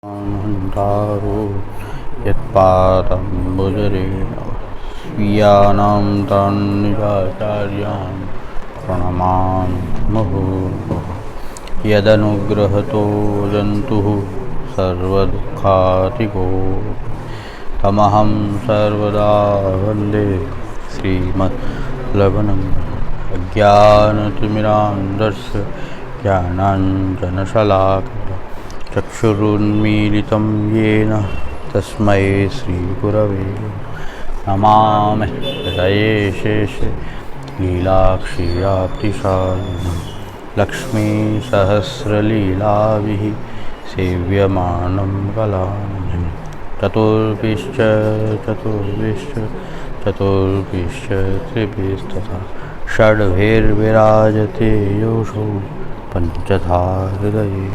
हन्तारो यत्पादम्बुजरेण स्वीयानां तान्निजाचार्यान् प्रणमामि मुहुर्मुहुः। यदनुग्रहतो जन्तुः सर्वदुःखातिगो तमहं सर्वदा वन्दे श्रीमद्लवनं अज्ञानतिमिरान्धस्य ज्ञानाञ्जनशलाकया चक्षुरुन्मीलितं येन तस्मै श्रीगुरवे नमामि हृदये शेषे लीलाक्षीराप्तिशालिनं लक्ष्मीसहस्रलीलाभिः सेव्यमानं कलानिधिं चतुर्भिश्च त्रिभिस्तथा षड्भिर्विराजते योषो पञ्चधा हृदये।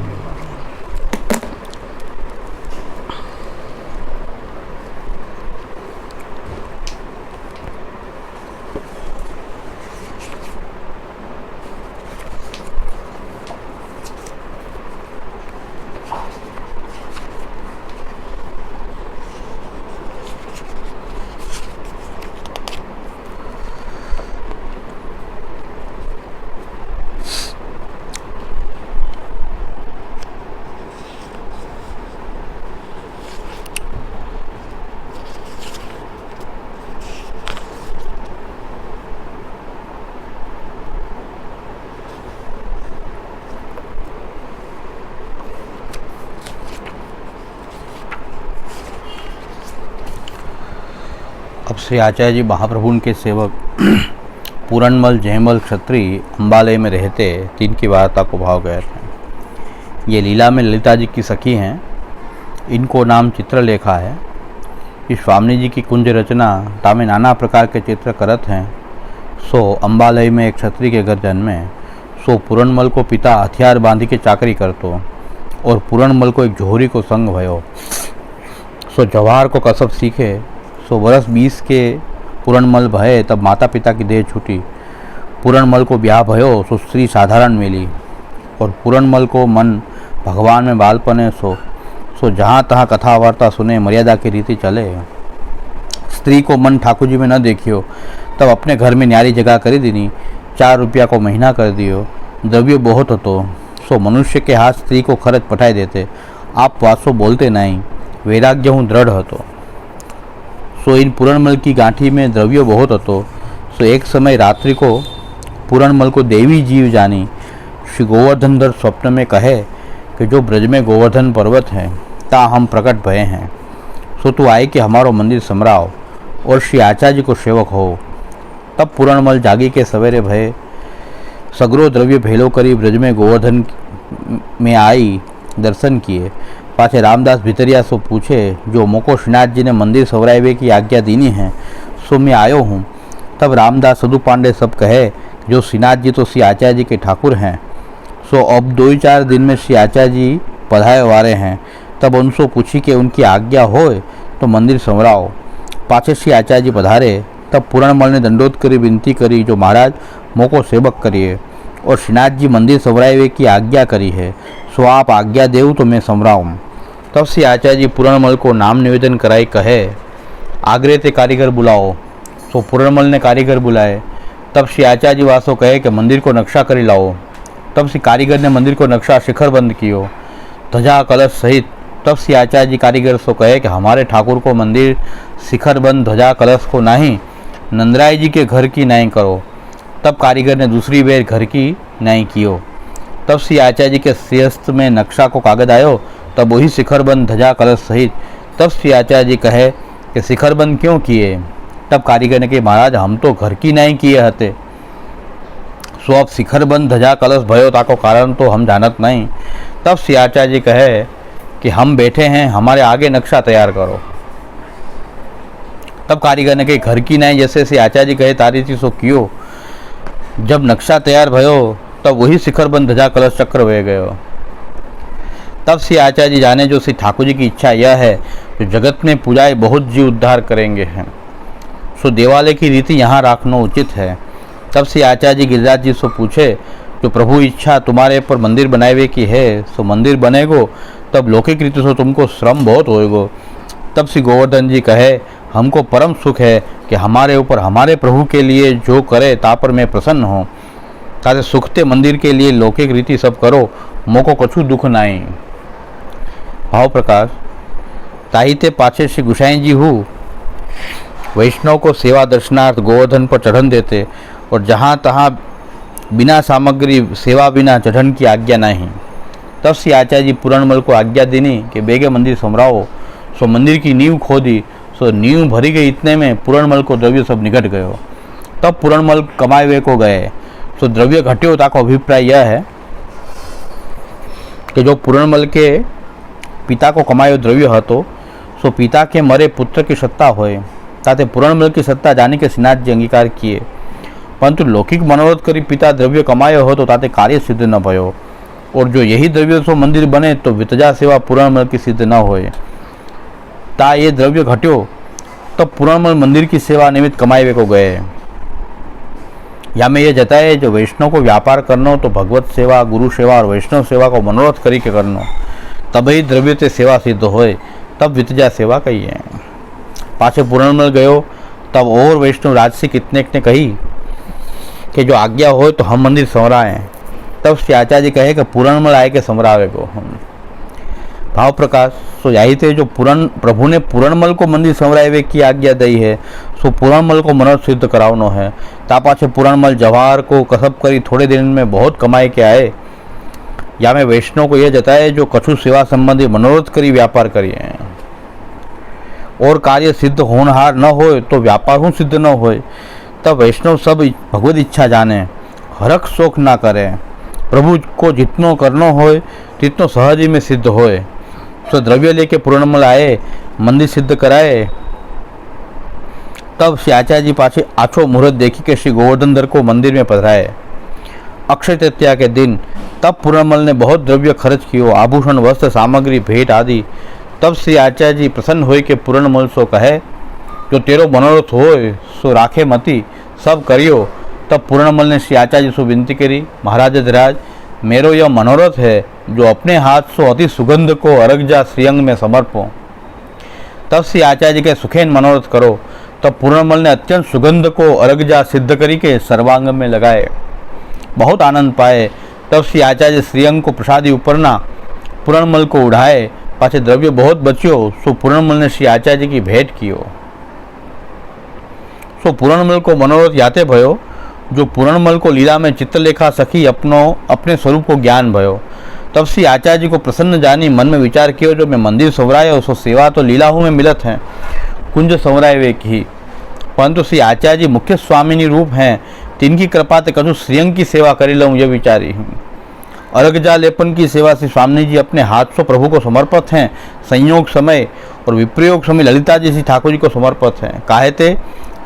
अब श्री आचार्य जी महाप्रभु के सेवक पूरनमल जयमल क्षत्रिय अम्बालय में रहते, तिनकी वार्ता को भाव गए थे। ये लीला में ललिता जी की सखी हैं, इनको नाम चित्रलेखा है। इस स्वामी जी की कुंज रचना तामे नाना प्रकार के चित्र करत हैं। सो अम्बालय में एक क्षत्रिय के घर जन्मे। सो पूरनमल को पिता हथियार बांधी के चाकरी करतो और पूरनमल को एक जोहरी को संग भयो। सो जवाहर को कसब सीखे। सो वर्ष 20 के पूरनमल भये तब माता पिता की देह छूटी। पूरनमल को ब्याह भयो सो स्त्री साधारण मिली और पूरनमल को मन भगवान में बालपने सो जहाँ तहाँ कथा वार्ता सुने मर्यादा की रीति चले। स्त्री को मन ठाकुर जी में न देखियो तब अपने घर में न्यारी जगह करी दीनी। 4 रुपया को महीना कर दियो। द्रव्य बहुत होतो सो मनुष्य के हाथ स्त्री को खर्च पठाई देते। आप वासो बोलते नहीं, वैराग्य हूँ दृढ़ हतो। सो इन पूरनमल की गांठी में द्रव्य बहुत हतो। सो एक समय रात्रि को पूरनमल को देवी जीव जानी। श्री गोवर्धनधर स्वप्न में कहे कि जो ब्रज में गोवर्धन पर्वत है ता हम प्रकट भये हैं। सो तू आए कि हमारो मंदिर समराओ और श्री आचार्य जी को सेवक हो। तब पूरनमल जागी के सवेरे भये सगरो द्रव्य भेलो करी ब्रज में गोवर्धन में आई दर्शन किए। पाछे रामदास भितरिया सो पूछे जो मोको श्रीनाथ जी ने मंदिर सवरावे की आज्ञा दीनी है सो मैं आयो हूँ। तब रामदास सदु पांडे सब कहे जो श्रीनाथ जी तो श्री आचार्य जी के ठाकुर हैं। सो अब 2-4 दिन में श्री आचार्य जी पधारे वारे हैं। तब उनसे पूछी कि उनकी आज्ञा हो तो मंदिर संवराओ। पाछे श्री आचार्य जी पधारे तब पूरनमल ने दंडोत करी विनती करी जो महाराज मोको सेवक करिए और श्रीनाथ जी मंदिर संवरावे की आज्ञा करी है। सो आप आज्ञा देव तो मैं संवराऊँ। तब श्री आचार्य जी पूरनमल को नाम निवेदन कराई कहे आगरे ते कारीगर बुलाओ। सो पूरनमल ने कारीगर बुलाए। तब श्री आचार्य जी वासो कहे कि मंदिर को नक्शा करी लाओ। तब श्री कारीगर ने मंदिर को नक्शा शिखरबंद कियो ध्वजा कलश सहित। तब श्री आचार्य जी कारीगर सो कहे कि हमारे ठाकुर को मंदिर शिखरबंद ध्वजा कलश को नहीं नंदराय जी के घर की न्याय करो। तब कारीगर ने दूसरी बेर घर की न्याय कियो। तब श्री आचार्य जी के सिरस्त में नक्शा को कागज आयो तब वही शिखरबंद ध्वजा कलश सहित। तब श्री आचार्य जी कहे कि शिखरबंद क्यों किए। तब कारीगर ने कहा महाराज हम तो घर की नहीं किए हते। सो अब शिखरबंद ध्वजा कलश भयो ताको कारण तो हम जानत नहीं। तब श्री आचार्य जी कहे कि हम बैठे हैं, हमारे आगे नक्शा तैयार करो। तब कारीगर ने कहा घर की नहीं जैसे श्री आचार्य जी कहे तारी थी सो कियो। जब नक्शा तैयार भयो तब वही शिखरबंद ध्वजा कलश चक्र वे गयो। तब श्री आचार्य जी जाने जो श्री ठाकुर जी की इच्छा यह है जो जगत में पूजाएं बहुत जीव उद्धार करेंगे हैं। सो देवालय की रीति यहाँ रखना उचित है। तब श्री आचार्य जी गिरिराज जी से पूछे जो प्रभु इच्छा तुम्हारे पर मंदिर बनावे की है सो मंदिर बनेगो तब लौकिक रीति से तुमको श्रम बहुत होएगा। तब श्री गोवर्धन जी कहे, हमको परम सुख है कि हमारे ऊपर हमारे प्रभु के लिए जो करे ता पर मैं प्रसन्न हूँ। ताते सुखते मंदिर के लिए लौकिक रीति सब करो, मोको कछु दुख नहीं। भाव प्रकाश ताहिते पाछे श्री गुसाई जी हूँ वैष्णव को सेवा दर्शनार्थ गोवर्धन पर चढ़न देते और जहाँ तहाँ बिना सामग्री सेवा बिना चढ़न की आज्ञा नहीं। तब श्री आचार्य जी पुराणमल को आज्ञा देनी कि बेगे मंदिर समराओ। सो मंदिर की नींव खोदी, सो नींव भरी गई, इतने में पुराणमल को द्रव्य सब निकट गयो। तब पुराणमल कमाए को गए। सो द्रव्य घट्यो ताको अभिप्राय यह है कि जो पुराणमल के पिता को कमायो द्रव्य हतो, सो पिता के मरे पुत्र की सत्ता होए। ताते पुराणमल की सत्ता जाने के श्रीनाथ जी अंगीकार किए, परंतु लौकिक मनोरथ करी पिता द्रव्य कमायो हो तो ताते कार्य सिद्ध न भयो। और जो यही द्रव्य सो मंदिर बने तो वितजा सेवा पुराणमल की सिद्ध न होए। ता ये द्रव्य घट्यो तब पुराणमल मंदिर की सेवा निमित्त कमाए को गए। या में ये जताए जो वैष्णव को व्यापार करनो तो भगवत सेवा, गुरु सेवा और वैष्णव सेवा को मनोरथ करी के करनो, तब ही द्रव्य से सेवा सिद्ध होए, तब वितजा सेवा कहिए। पाछे पुराणमल गयो तब और वैष्णव राजसी कितने ने कही कि जो आज्ञा हो तो हम मंदिर संवराएं। तब श्री आचार्य जी कहे कि पुराणमल आए के संवरावे को हम। भाव प्रकाश सो यही थे जो प्रभु ने पुराणमल को मंदिर संवरावे की आज्ञा दी है, सो पुराणमल को मनोरथ सिद्ध करावनो है। ता पाछे पुराणमल जवाहर को कसब करी थोड़े दिन में बहुत कमाई के आए। या में वैष्णव को यह जताए जो कछु सेवा संबंधी मनोरथ करी व्यापार करिए और कार्य सिद्ध होनहार न हो तो व्यापार हूँ सिद्ध न हो। तब वैष्णव सब भगवत इच्छा जाने, हरख शोक ना करे, प्रभु को जितनो करनो होए तितनो सहज ही में सिद्ध होए। तो द्रव्य लेके पुराणमल आए, मंदिर सिद्ध कराए। तब श्री आचार्य जी पाछे आछो मुहूर्त देखी के श्री गोवर्धन धर को मंदिर में पधराए अक्षय तृतीया के दिन। तब पुराणमल ने बहुत द्रव्य खर्च कियो, आभूषण, वस्त्र, सामग्री, भेंट आदि। तब श्री आचार्य जी प्रसन्न होए के पुराणमल सो कहे, जो तेरो मनोरथ होए सो राखे मती, सब करियो। तब पुराणमल ने श्री आचार्य जी से विनती करी, महाराज धीराज, मेरो यह मनोरथ है जो अपने हाथ सो अति सुगंध को अरगजा श्रीअंग में समर्पो। तब श्री आचार्य जी के सुखेन मनोरथ करो। तब पुराणमल ने अत्यंत सुगंध को अरगजा सिद्ध करी के सर्वांग में लगाए, बहुत आनंद पाए। तब श्री आचार्य श्रीअंग को प्रसादी उपरना पुराणमल को उड़ाए। पाछे द्रव्य बहुत बच्यो, सो पुराणमल ने श्री आचार्य जी की भेंट कियो। सो पुराणमल को मनोरथ याते भयो, जो पुराणमल को लीला में चित्रलेखा सखी अपने स्वरूप को ज्ञान भयो। तब श्री आचार्य जी को प्रसन्न जानी मन में विचार किया, जो मैं मंदिर संवरायो सो सेवा तो लीलाहू में मिलत है, कुंज संवराय वे की, परंतु श्री आचार्य जी मुख्य स्वामिनी रूप हैं, तिनकी कृपा ते कछु श्रीअंग की सेवा करी लूँ यह विचारी हूँ। अर्घजा लेपन की सेवा से स्वामी जी अपने हाथ से प्रभु को समर्पित हैं। संयोग समय और विप्रयोग समय ललिता जी श्री ठाकुर जी को समर्पित हैं। काहेते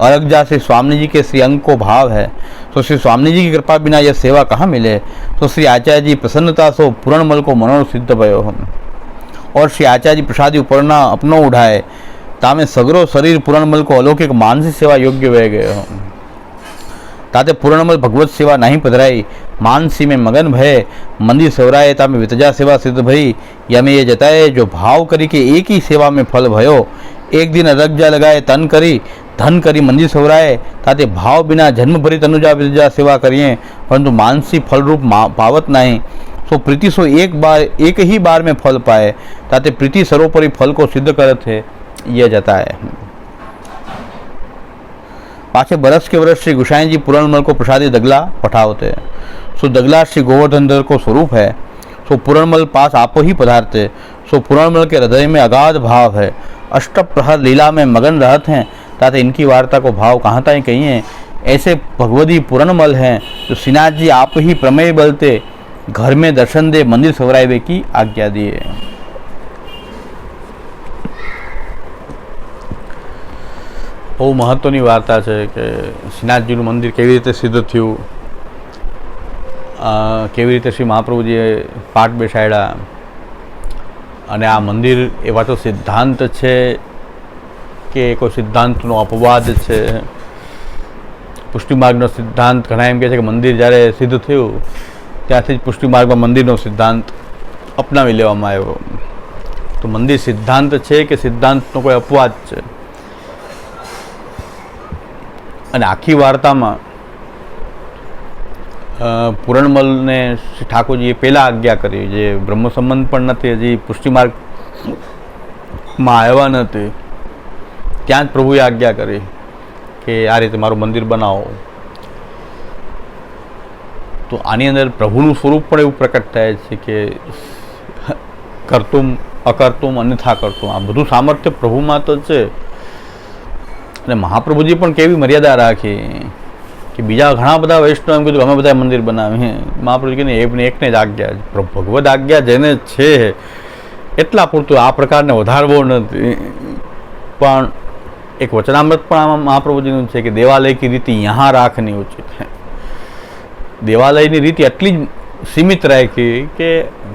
अर्घजा से स्वामी जी के श्रीअंग को भाव है, तो श्री स्वामी जी की कृपा बिना यह सेवा कहाँ मिले। तो श्री आचार्य जी प्रसन्नता सो पुराणमल को मनोरथ सिद्ध भयो हम। और श्री आचार्य जी प्रसादी उपरना अपनो उठाए, तामे सगरो शरीर पुराणमल को अलौकिक मानसिक सेवा योग्य वह गए हम। ताते पुराणमल भगवत सेवा नहीं पधराई, मानसी में मगन भय मंदिर सेवराए, तामे वितजा सेवा सिद्ध भई। या में ये जताए जो भाव करी के एक ही सेवा में फल भयो। एक दिन अर्घजा लगाए तन करी, धन करी मंदिर सेवराए, ताते भाव बिना जन्म भरी तनुजा वितजा सेवा करिए, परंतु मानसी फल रूप पावत नहीं। सो प्रीति सो एक ही बार में फल पाए, ताते प्रीति सर्वोपरि फल को सिद्ध करत है, यह जताए। पाछे बरस के वर्ष श्री गुसाई जी पुराणमल को प्रसादी दगला पठावते। सो दगला श्री गोवर्धन धर को स्वरूप है, सो पुराणमल पास आपो ही पधारते। सो पुराणमल के हृदय में अगाध भाव है, अष्ट प्रहर लीला में मगन रहत हैं, ताते इनकी वार्ता को भाव कहाँ तक कहिए। ऐसे भगवती पुराणमल हैं जो श्रीनाथ जी आप ही प्रमेय बलते घर में दर्शन दे मंदिर सवरावे की आज्ञा दिए। બહુ મહત્વની વાર્તા છે કે શ્રીનાથજીનું મંદિર કેવી રીતે સિદ્ધ થયું, કેવી રીતે શ્રી મહાપ્રભુજીએ પાઠ બેસાડ્યા, અને આ મંદિર એવા તો સિદ્ધાંત છે કે કોઈ સિદ્ધાંતનો અપવાદ છે। પુષ્ટિમાર્ગનો સિદ્ધાંત ઘણા એમ કહે છે કે મંદિર જ્યારે સિદ્ધ થયું ત્યાંથી જ પુષ્ટિમાર્ગમાં મંદિરનો સિદ્ધાંત અપનાવી લેવામાં આવ્યો। તો મંદિર સિદ્ધાંત છે કે સિદ્ધાંતનો કોઈ અપવાદ છે? અને આખી વાર્તામાં પૂરણમલને શ્રી ઠાકોરજીએ પહેલાં આજ્ઞા કરી, જે બ્રહ્મ સંબંધ પણ નથી, હજી પુષ્ટિમાર્ગમાં આવ્યા નથી, ત્યાં જ પ્રભુએ આજ્ઞા કરી કે આ રીતે મારું મંદિર બનાવો. તો આની અંદર પ્રભુનું સ્વરૂપ પણ એવું પ્રકટ થાય છે કે કરતુમ અકર્તુમ અન્યથા કરતું, આ બધું સામર્થ્ય પ્રભુમાં તો છે. અને મહાપ્રભુજી પણ કેવી મર્યાદા રાખી કે બીજા ઘણા બધા વૈષ્ણવ એમ કીધું અમે બધા મંદિર બનાવીએ, મહાપ્રભુજી કહીને એકને જ આજ્ઞા, ભગવદ આજ્ઞા જેને છે એટલા પૂરતું, આ પ્રકારને વધારવો નથી. પણ એક વચનામૃત પણ આમાં મહાપ્રભુજીનું છે કે દેવાલય કી રીતિ યહાં રાખની ઉચિત છે. દેવાલયની રીતિ એટલી જ સીમિત રાખી કે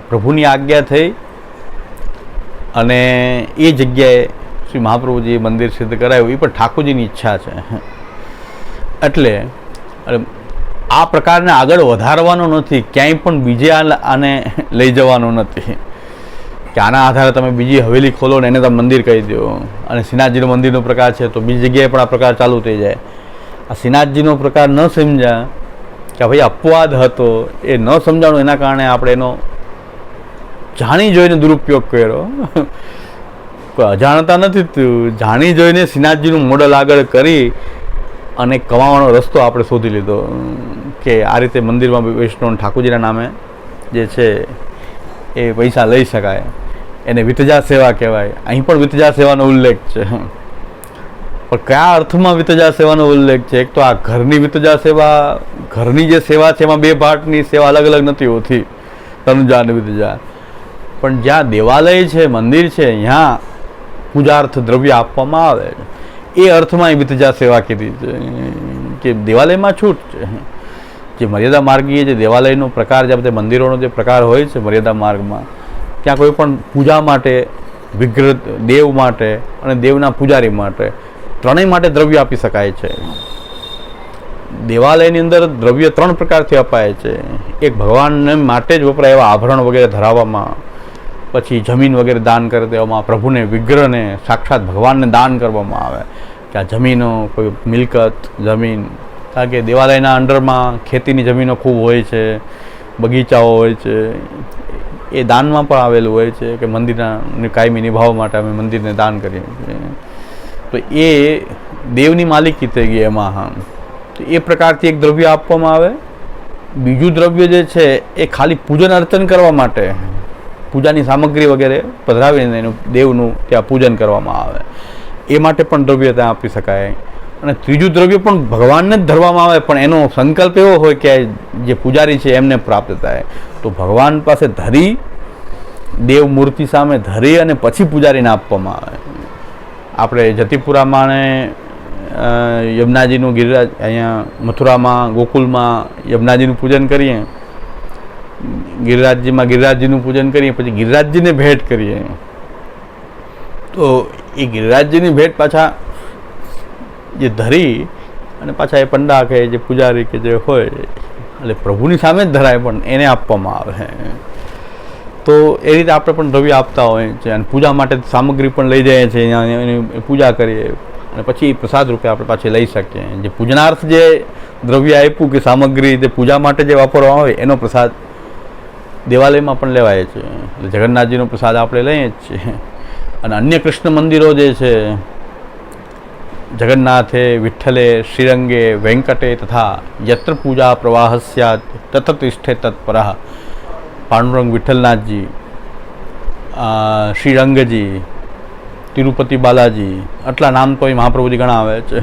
પ્રભુની આજ્ઞા થઈ અને એ જગ્યાએ શ્રી મહાપ્રભુજીએ મંદિર સિદ્ધ કરાયું. એ પણ ઠાકોરજીની ઈચ્છા છે. એટલે આ પ્રકારને આગળ વધારવાનો નથી, ક્યાંય પણ બીજે આને લઈ જવાનો નથી કે આના આધારે તમે બીજી હવેલી ખોલો ને એને તમે મંદિર કહી દો. અને શ્રીનાથજીનો મંદિરનો પ્રકાર છે તો બીજી જગ્યાએ પણ આ પ્રકાર ચાલુ થઈ જાય. આ શ્રીનાથજીનો પ્રકાર ન સમજ્યા કે ભાઈ અપવાદ હતો, એ ન સમજાણું, એના કારણે આપણે એનો જાણી જોઈને દુરુપયોગ કર્યો. કોઈ અજાણતા નથી થયું, જાણી જોઈને શ્રીનાથજીનું મોડલ આગળ કરી અને કમાવાનો રસ્તો આપણે શોધી લીધો કે આ રીતે મંદિરમાં વૈષ્ણવ ઠાકોરજીના નામે જે છે એ પૈસા લઈ શકાય. એને વિતજા સેવા કહેવાય. અહીં પણ વિતજા સેવાનો ઉલ્લેખ છે, પણ કયા અર્થમાં વિતજા સેવાનો ઉલ્લેખ છે? એક તો આ ઘરની વિતજા સેવા, ઘરની જે સેવા છે એમાં બે ભાટની સેવા અલગ અલગ નથી હોતી, તનુજા અને વિતજા. પણ જ્યાં દેવાલય છે, મંદિર છે, ત્યાં પૂજાર્થ દ્રવ્ય આપવામાં આવે, એ અર્થમાં વિતજા સેવા કીધી છે કે દેવાલયમાં છૂટ છે. જે મર્યાદા માર્ગીય જે દેવાલયનો પ્રકાર, જે બધા મંદિરોનો જે પ્રકાર હોય છે મર્યાદા માર્ગમાં, ત્યાં કોઈ પણ પૂજા માટે, વિગ્રહ દેવ માટે અને દેવના પૂજારી માટે, ત્રણેય માટે દ્રવ્ય આપી શકાય છે. દેવાલયની અંદર દ્રવ્ય ત્રણ પ્રકારથી અપાય છે. એક ભગવાનને માટે જ વપરાય એવા આભરણ વગેરે ધરાવવામાં, પછી જમીન વગેરે દાન કરી દેવામાં, પ્રભુને વિગ્રહને સાક્ષાત ભગવાનને દાન કરવામાં આવે કે આ જમીનો, કોઈ મિલકત જમીન, કારણ કે દેવાલયના અંડરમાં ખેતીની જમીનો ખૂબ હોય છે, બગીચાઓ હોય છે, એ દાનમાં પણ આવેલું હોય છે કે મંદિરના કાયમી નિભાવ માટે અમે મંદિરને દાન કરીએ છીએ. તો એ દેવની માલિકી થઈ ગઈ એમાં. તો એ પ્રકારથી એક દ્રવ્ય આપવામાં આવે. બીજું દ્રવ્ય જે છે એ ખાલી પૂજન અર્ચન કરવા માટે, પૂજાની સામગ્રી વગેરે પધરાવીને એનું દેવનું ત્યાં પૂજન કરવામાં આવે, એ માટે પણ દ્રવ્ય ત્યાં આપી શકાય. અને ત્રીજું દ્રવ્ય પણ ભગવાનને જ ધરવામાં આવે, પણ એનો સંકલ્પ એવો હોય કે જે પૂજારી છે એમને પ્રાપ્ત થાય. તો ભગવાન પાસે ધરી, દેવ મૂર્તિ સામે ધરી અને પછી પૂજારીને આપવામાં આવે. આપણે જતીપુરામાં ને યમુનાજીનું ગિરિરાજ, અહીંયા મથુરામાં ગોકુલમાં યમુનાજીનું પૂજન કરીએ, ગિરિરાજજીનું પૂજન કરીએ, પછી ગિરિરાજજીને ભેટ કરીએ. તો એ ગિરિરાજજીની ભેટ પાછા જે ધરી અને પાછા એ પંડા કે જે પૂજારી કે જે હોય, એટલે પ્રભુની સામે જ ધરાય પણ એને આપવામાં આવે. તો એ રીતે આપણે પણ દ્રવ્ય આપતા હોય છે અને પૂજા માટે સામગ્રી પણ લઈ જઈએ છીએ, એની પૂજા કરીએ અને પછી પ્રસાદ રૂપે આપણે પાછી લઈ શકીએ. જે પૂજનાર્થ જે દ્રવ્ય આપ્યું કે સામગ્રી જે પૂજા માટે જે વાપરવામાં આવે એનો પ્રસાદ દેવાલયમાં પણ લેવાય છે. એટલે જગન્નાથજીનો પ્રસાદ આપણે લઈએ જ છીએ. અને અન્ય કૃષ્ણ મંદિરો જે છે, જગન્નાથે, વિઠ્ઠલે, શ્રીરંગે, વેંકટે તથા યત્ર પૂજા પ્રવાહસ્યાત તત તિષ્ઠે તત્પરઃ, પાંડુરંગ વિઠ્ઠલનાથજી, શ્રીરંગજી, તિરુપતિ બાલાજી, આટલા નામ તો એ મહાપ્રભુજી ઘણા આવે છે.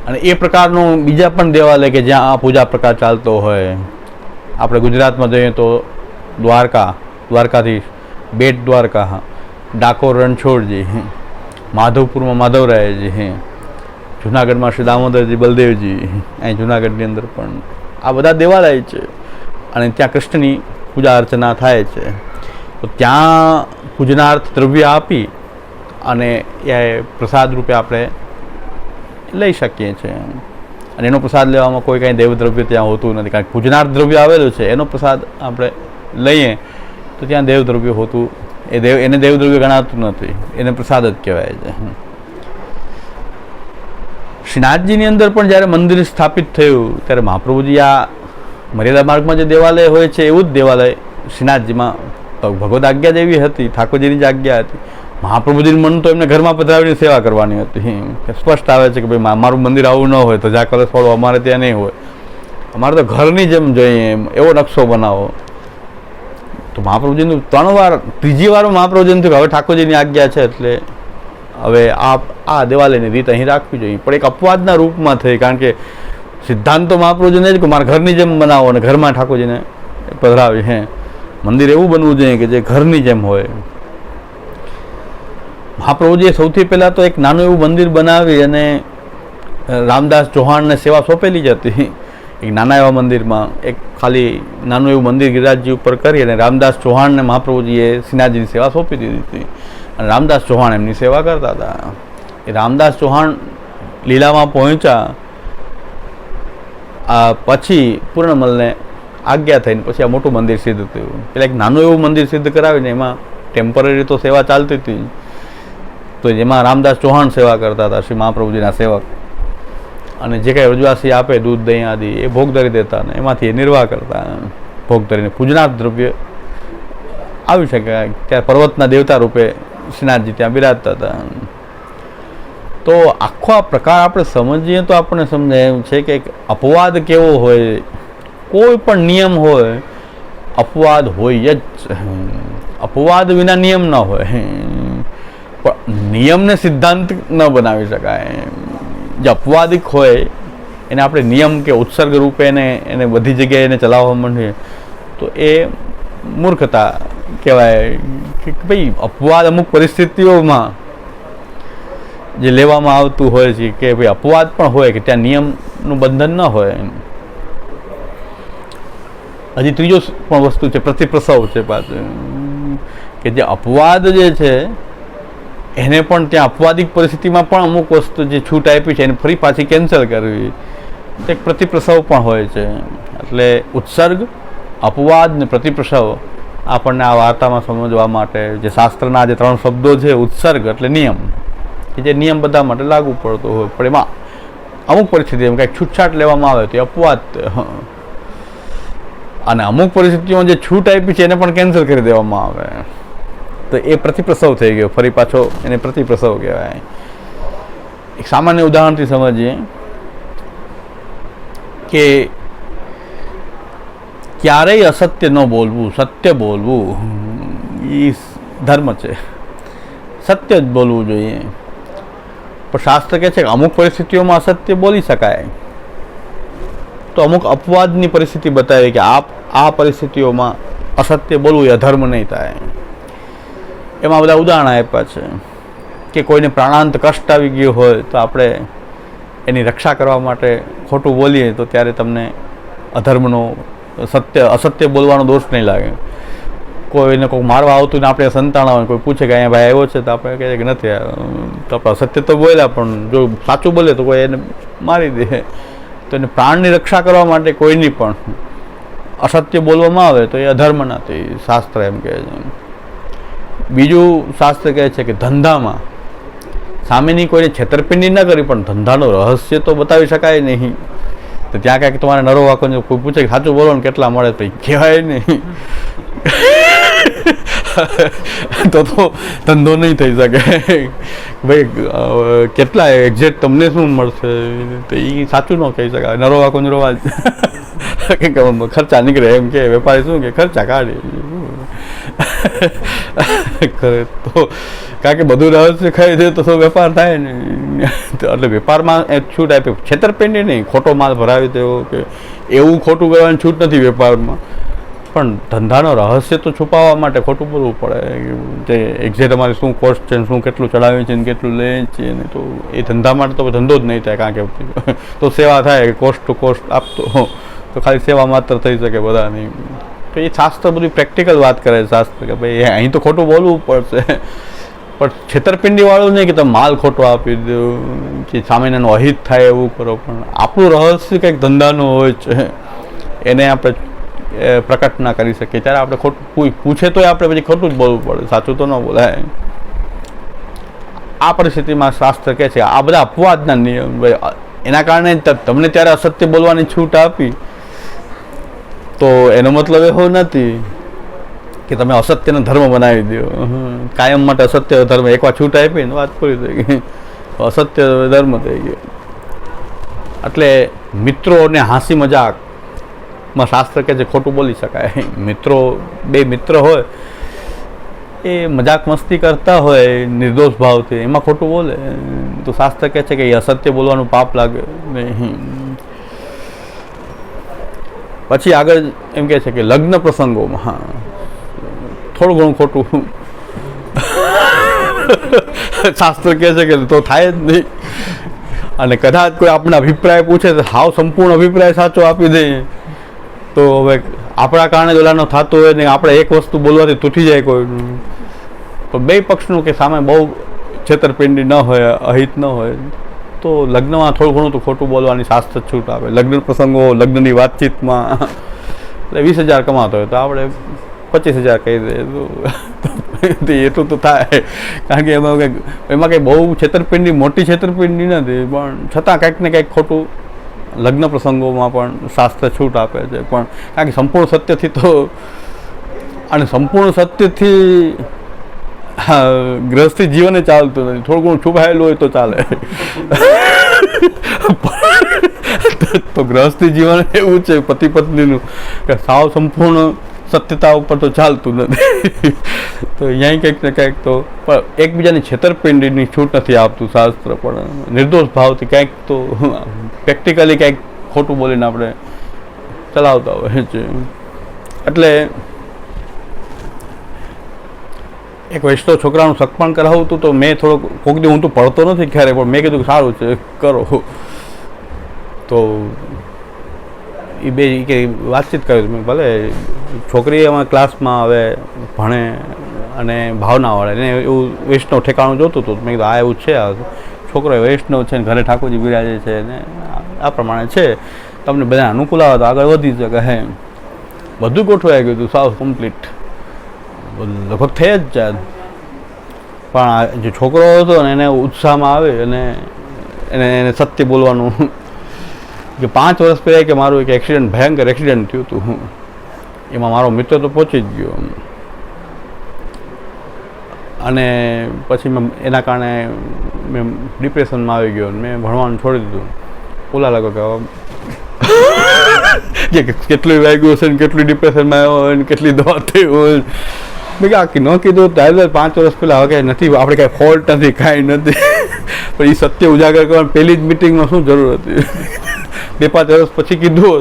અને એ પ્રકારનું બીજા પણ દેવાલય કે જ્યાં આ પૂજા પ્રકાર ચાલતો હોય. આપણે ગુજરાતમાં જઈએ તો દ્વારકાધીશ, બેટ દ્વારકા, ડાકોર રણછોડજી, માધવપુરમાં માધવરાયજી, જુનાગઢમાં શ્રી દામોદરજી, બલદેવજી, અહીં જુનાગઢની અંદર પણ આ બધા દેવાલય છે અને ત્યાં કૃષ્ણની પૂજા અર્ચના થાય છે. તો ત્યાં પૂજનાર્થ દ્રવ્ય આપી અને એ પ્રસાદ રૂપે આપણે લઈ શકીએ છીએ. અને એનો પ્રસાદ લેવામાં કોઈ કાંઈ દેવદ્રવ્ય ત્યાં હોતું નથી, કારણ કે પૂજનાર્થ દ્રવ્ય આવેલું છે, એનો પ્રસાદ આપણે લઈએ તો ત્યાં દેવદ્રવ્ય હોતું એને દેવદ્રવ્ય ગણાતું નથી, એને પ્રસાદ જ કહેવાય છે. શ્રીનાથજીની અંદર પણ જ્યારે મંદિર સ્થાપિત થયું ત્યારે મહાપ્રભુજી આ મર્યાદા માર્ગમાં જે દેવાલય હોય છે એવું જ દેવાલય શ્રીનાથજીમાં ભગવદ આજ્ઞા જ એવી હતી, ઠાકોરજીની જ આજ્ઞા હતી. મહાપ્રભુજીનું મન તો એમને ઘરમાં પધરાવીને સેવા કરવાની હતી. સ્પષ્ટ આવે છે કે ભાઈ મારું મંદિર આવું ન હોય તો જા કલશ વાળું અમારે ત્યાં નહીં હોય, અમારે તો ઘરની જેમ જોઈએ એવો નકશો બનાવો. તો મહાપ્રભુજીનું 3 વાર, ત્રીજી વાર મહાપ્રભુજીને થયું હવે ઠાકોરજીની આજ્ઞા છે એટલે હવે આ દેવાલયની રીત અહીં રાખવી જોઈએ. પણ એક અપવાદના રૂપમાં થઈ, કારણ કે સિદ્ધાંત તો મહાપ્રભુજીને જ કે મારા ઘરની જેમ બનાવો અને ઘરમાં ઠાકોરજીને પધરાવી. મંદિર એવું બનવું જોઈએ કે જે ઘરની જેમ હોય. મહાપ્રભુજીએ સૌથી પહેલાં તો એક નાનું એવું મંદિર બનાવી અને રામદાસ ચૌહાણને સેવા સોંપેલી જ હતી. એક નાના એવા મંદિરમાં એક ખાલી નાનું એવું મંદિર ગિરિરાજજી ઉપર કરી અને રામદાસ ચૌહાણને મહાપ્રભુજીએ શ્રીનાથજીની સેવા સોંપી દીધી હતી અને રામદાસ ચૌહાણ એમની સેવા કરતા હતા. એ રામદાસ ચૌહાણ લીલામાં પહોંચ્યા પછી પૂર્ણમલને આજ્ઞા થઈને પછી આ મોટું મંદિર સિદ્ધ થયું. પેલા એક નાનું એવું મંદિર સિદ્ધ કરાવીને એમાં ટેમ્પરરી તો સેવા ચાલતી હતી, તો જેમાં રામદાસ ચૌહાણ સેવા કરતા હતા, શ્રી મહાપ્રભુજીના સેવક. અને જે કાંઈ વ્રજવાસી આપે દૂધ દહીં આદિ એ ભોગ ધરી દેતા અને એમાંથી એ નિર્વાહ કરતા. ભોગ ધરીને પૂજનાથ દ્રવ્ય આવી શકે ત્યારે પર્વતના દેવતા રૂપે શ્રીનાથજી ત્યાં બિરાજતા હતા. તો આખો આ પ્રકાર આપણે સમજીએ તો આપણને સમજાય એમ છે કે એક અપવાદ કેવો હોય, કોઈ પણ નિયમ હોય અપવાદ હોય જ. અપવાદ વિના નિયમ ન હોય, પણ નિયમને સિદ્ધાંત ન બનાવી શકાય. જે અપવાદિક હોય એને આપણે નિયમ કે ઉત્સર્ગ રૂપે એને બધી જગ્યાએ એને ચલાવવા માંડીએ તો એ મૂર્ખતા કહેવાય. કે ભાઈ અપવાદ અમુક પરિસ્થિતિઓમાં જે લેવામાં આવતું હોય છે કે ભાઈ અપવાદ પણ હોય કે ત્યાં નિયમનું બંધન ન હોય. હજી ત્રીજો પણ વસ્તુ છે પ્રતિપ્રસવ છે પાછું, કે જે અપવાદ જે છે એને પણ ત્યાં અપવાદિક પરિસ્થિતિમાં પણ અમુક વસ્તુ જે છૂટ આપી છે એને ફરી પાછી કેન્સલ કરવી, એક પ્રતિપ્રસવ પણ હોય છે. એટલે ઉત્સર્ગ, અપવાદ ને પ્રતિપ્રસવ આપણને આ વાર્તામાં સમજવા માટે જે શાસ્ત્રના જે 3 શબ્દો છે, ઉત્સર્ગ એટલે નિયમ, કે જે નિયમ બધા માટે લાગુ પડતો હોય, પણ એમાં અમુક પરિસ્થિતિમાં કંઈક છૂટછાટ લેવામાં આવે તો એ અપવાદ. અને અમુક પરિસ્થિતિઓમાં જે છૂટ આપી છે એને પણ કેન્સલ કરી દેવામાં આવે તો એ પ્રતિપ્રસવ થઈ ગયો, ફરી પાછો એને પ્રતિપ્રસવ કહેવાય. એક સામાન્ય ઉદાહરણથી સમજીએ કે ક્યારેય અસત્ય ન બોલવું, સત્ય બોલવું એ ધર્મ છે. સત્ય જ બોલવું જોઈએ. પણ શાસ્ત્ર કહે છે કે અમુક પરિસ્થિતિઓમાં અસત્ય બોલી શકાય, તો અમુક અપવાદની પરિસ્થિતિ બતાવી કે આ પરિસ્થિતિઓમાં અસત્ય બોલવું એ અધર્મ નહીં થાય. એમાં બધા ઉદાહરણ આપ્યા છે કે કોઈને પ્રાણાંત કષ્ટ આવી ગયો હોય તો આપણે એની રક્ષા કરવા માટે ખોટું બોલીએ તો ત્યારે તમને અધર્મનો અસત્ય બોલવાનો દોષ નહીં લાગે. કોઈને કોઈ મારવા આવતું ને આપણે સંતાણા હોય, કોઈ પૂછે કે અહીંયા ભાઈ આવ્યો છે તો આપણે કહીએ કે નથી આવ્યો, તો આપણે અસત્ય તો બોલ્યા પણ જો સાચું બોલે તો કોઈ એને મારી દે. તો એને પ્રાણની રક્ષા કરવા માટે કોઈની પણ અસત્ય બોલવામાં આવે તો એ અધર્મ નથી, શાસ્ત્ર એમ કહે છે. બીજું શાસ્ત્ર કહે છે કે ધંધામાં સામેની કોઈને છેતરપિંડી ન કરી પણ ધંધાનું રહસ્ય તો બતાવી શકાય નહીં. તો ત્યાં કાંઈક તમારે નરો વાંકો કોઈ પૂછે કે સાચું બોલો ને કેટલા મળે તો કહેવાય નહીં. તો ધંધો નહીં થઈ શકે. ભાઈ કેટલા એક્ઝેક્ટ તમને શું મળશે તો એ સાચું ન કહી શકાય. નરો વાંકો નરોવા કે ખર્ચા નીકળે એમ કે વેપારી શું કે ખર્ચા કાઢે કરે તો કારણ કે બધું રહસ્ય ખાઈ દે તો વેપાર થાય ને. એટલે વેપારમાં છૂટ આપે, છેતરપિંડી નહીં, ખોટો માલ ભરાવી દેવો કે એવું ખોટું કરવાની છૂટ નથી વેપારમાં, પણ ધંધાનો રહસ્ય તો છુપાવવા માટે ખોટું બોલવું પડે. જે એક્ઝેક્ટ અમારે શું કોસ્ટ છે, શું કેટલું ચડાવે છે ને કેટલું લે છે ને, તો એ ધંધા માટે તો ધંધો જ નહીં થાય. કારણ કે તો સેવા થાય, કોસ્ટ ટુ કોસ્ટ આપતો તો ખાલી સેવા માત્ર થઈ શકે બધાની. તો એ શાસ્ત્ર બધી પ્રેક્ટિકલ વાત કરે છે શાસ્ત્ર કે ભાઈ અહીં તો ખોટું બોલવું પડશે, પણ છેતરપિંડીવાળું નહીં કે તમે માલ ખોટો આપી દો કે સામેનો અહિત થાય એવું કરો. પણ આપણું રહસ્ય કંઈક ધંધાનું હોય છે એને આપણે પ્રકટ ના કરી શકીએ ત્યારે આપણે ખોટું પૂછે તોય આપણે પછી ખોટું જ બોલવું પડે, સાચું તો ન બોલાય. આ પરિસ્થિતિમાં શાસ્ત્ર કહે છે આ બધા અપવાદના નિયમ, એના કારણે તમને ત્યારે અસત્ય બોલવાની છૂટ આપી તો એનો મતલબ એવો નથી કે તમે અસત્યનો ધર્મ બનાવી દો, કાયમ માટે અસત્ય ધર્મ. એકવાર છૂટ આપી ને વાત પૂરી થઈ ગઈ, અસત્ય ધર્મ થઈ ગયો. એટલે મિત્રોને હાંસી મજાકમાં શાસ્ત્ર કહે છે ખોટું બોલી શકાય. બે મિત્ર હોય એ મજાક મસ્તી કરતા હોય નિર્દોષ ભાવથી, એમાં ખોટું બોલે તો શાસ્ત્ર કહે છે કે એ અસત્ય બોલવાનું પાપ લાગે નહીં. પછી આગળ એમ કહે છે કે લગ્ન પ્રસંગોમાં થોડું ઘણું ખોટું શાસ્ત્ર કહે છે કે તો થાય જ નહીં. અને કદાચ કોઈ આપણા અભિપ્રાય પૂછે તો હાવ સંપૂર્ણ અભિપ્રાય સાચો આપી દઈએ તો હવે આપણા કારણે જ ઓલાનો થતું હોય ને આપણે એક વસ્તુ બોલવાથી તૂટી જાય કોઈનું, તો બે પક્ષનું કે સામે બહુ છેતરપિંડી ન હોય, અહિત ન હોય તો લગ્નમાં થોડું ઘણું તો ખોટું બોલવાની શાસ્ત્ર છૂટ આપે. લગ્ન પ્રસંગો, લગ્નની વાતચીતમાં એટલે 20,000 કમાતો હોય તો આપણે 25,000 કહી દઈએ એટલું તો થાય, કારણ કે એમાં કંઈ બહુ છેતરપિંડી, મોટી છેતરપિંડી નથી, પણ છતાં કંઈક ને કંઈક ખોટું લગ્ન પ્રસંગોમાં પણ શાસ્ત્ર છૂટ આપે છે. પણ કારણ કે સંપૂર્ણ સત્યથી તો, અને સંપૂર્ણ સત્યથી ગ્રહસ્થી જીવને ચાલતું નથી, થોડું ઘણું છુપાયેલું હોય તો ચાલે. તો ગ્રહસ્થી જીવન એવું છે પતિ પત્નીનું કે સાવ સંપૂર્ણ સત્યતા ઉપર તો ચાલતું નથી. તો અહીંયા કંઈક ને કંઈક તો પણ એકબીજાની છેતરપિંડીની છૂટ નથી આપતું શાસ્ત્ર, પણ નિર્દોષ ભાવથી કંઈક તો પ્રેક્ટિકલી કંઈક ખોટું બોલીને આપણે ચલાવતા હોય છે. એટલે એક વૈષ્ણવ છોકરાનું સગપણ કરાવતું તો મેં થોડોક કોક દી, હું તો પડતો નથી ક્યારે, પણ મેં કીધું કે સારું છે કરો. તો એ બે કે વાતચીત કરી, મેં ભલે છોકરી એમાં ક્લાસમાં હવે ભણે અને ભાવનાવાળા એને એવું વૈષ્ણવ ઠેકાણું જોતું હતું. મેં કીધું આ એવું છે, આ છોકરો વૈષ્ણવ છે ને ઘરે ઠાકોરજી બિરાજે છે ને આ પ્રમાણે છે, તમને બધા અનુકૂળ આવે તો આગળ વધી શકે. હે બધું ગોઠવાઈ ગયું હતું સાવ કમ્પ્લીટ, લગભગ થઈ જ જાય. પણ જે છોકરો હતો ને એને ઉત્સાહમાં આવે અને એને સત્ય બોલવાનું કે 5 વર્ષ પહેલાં કે મારું એક એક્સિડન્ટ, ભયંકર એક્સિડન્ટ થયું હતું, એમાં મારો મિત્ર તો પહોંચી જ ગયો અને પછી મેં એના કારણે મેં ડિપ્રેશનમાં આવી ગયો, મેં ભણવાનું છોડી દીધું. ઓલા લાગો કે કેટલું વાગ્યું હશે ને કેટલું ડિપ્રેશનમાં આવ્યો હોય ને કેટલી દવા થઈ હોય. મેં કે ન કીધું ત્યારે 5 વર્ષ પહેલાં હવે કાંઈ નથી, આપણે કાંઈ ફોલ્ટ નથી, કાંઈ નથી. પણ એ સત્ય ઉજાગર કરવાની પહેલી જ મિટિંગમાં શું જરૂર હતી? 2-5 વર્ષ પછી કીધું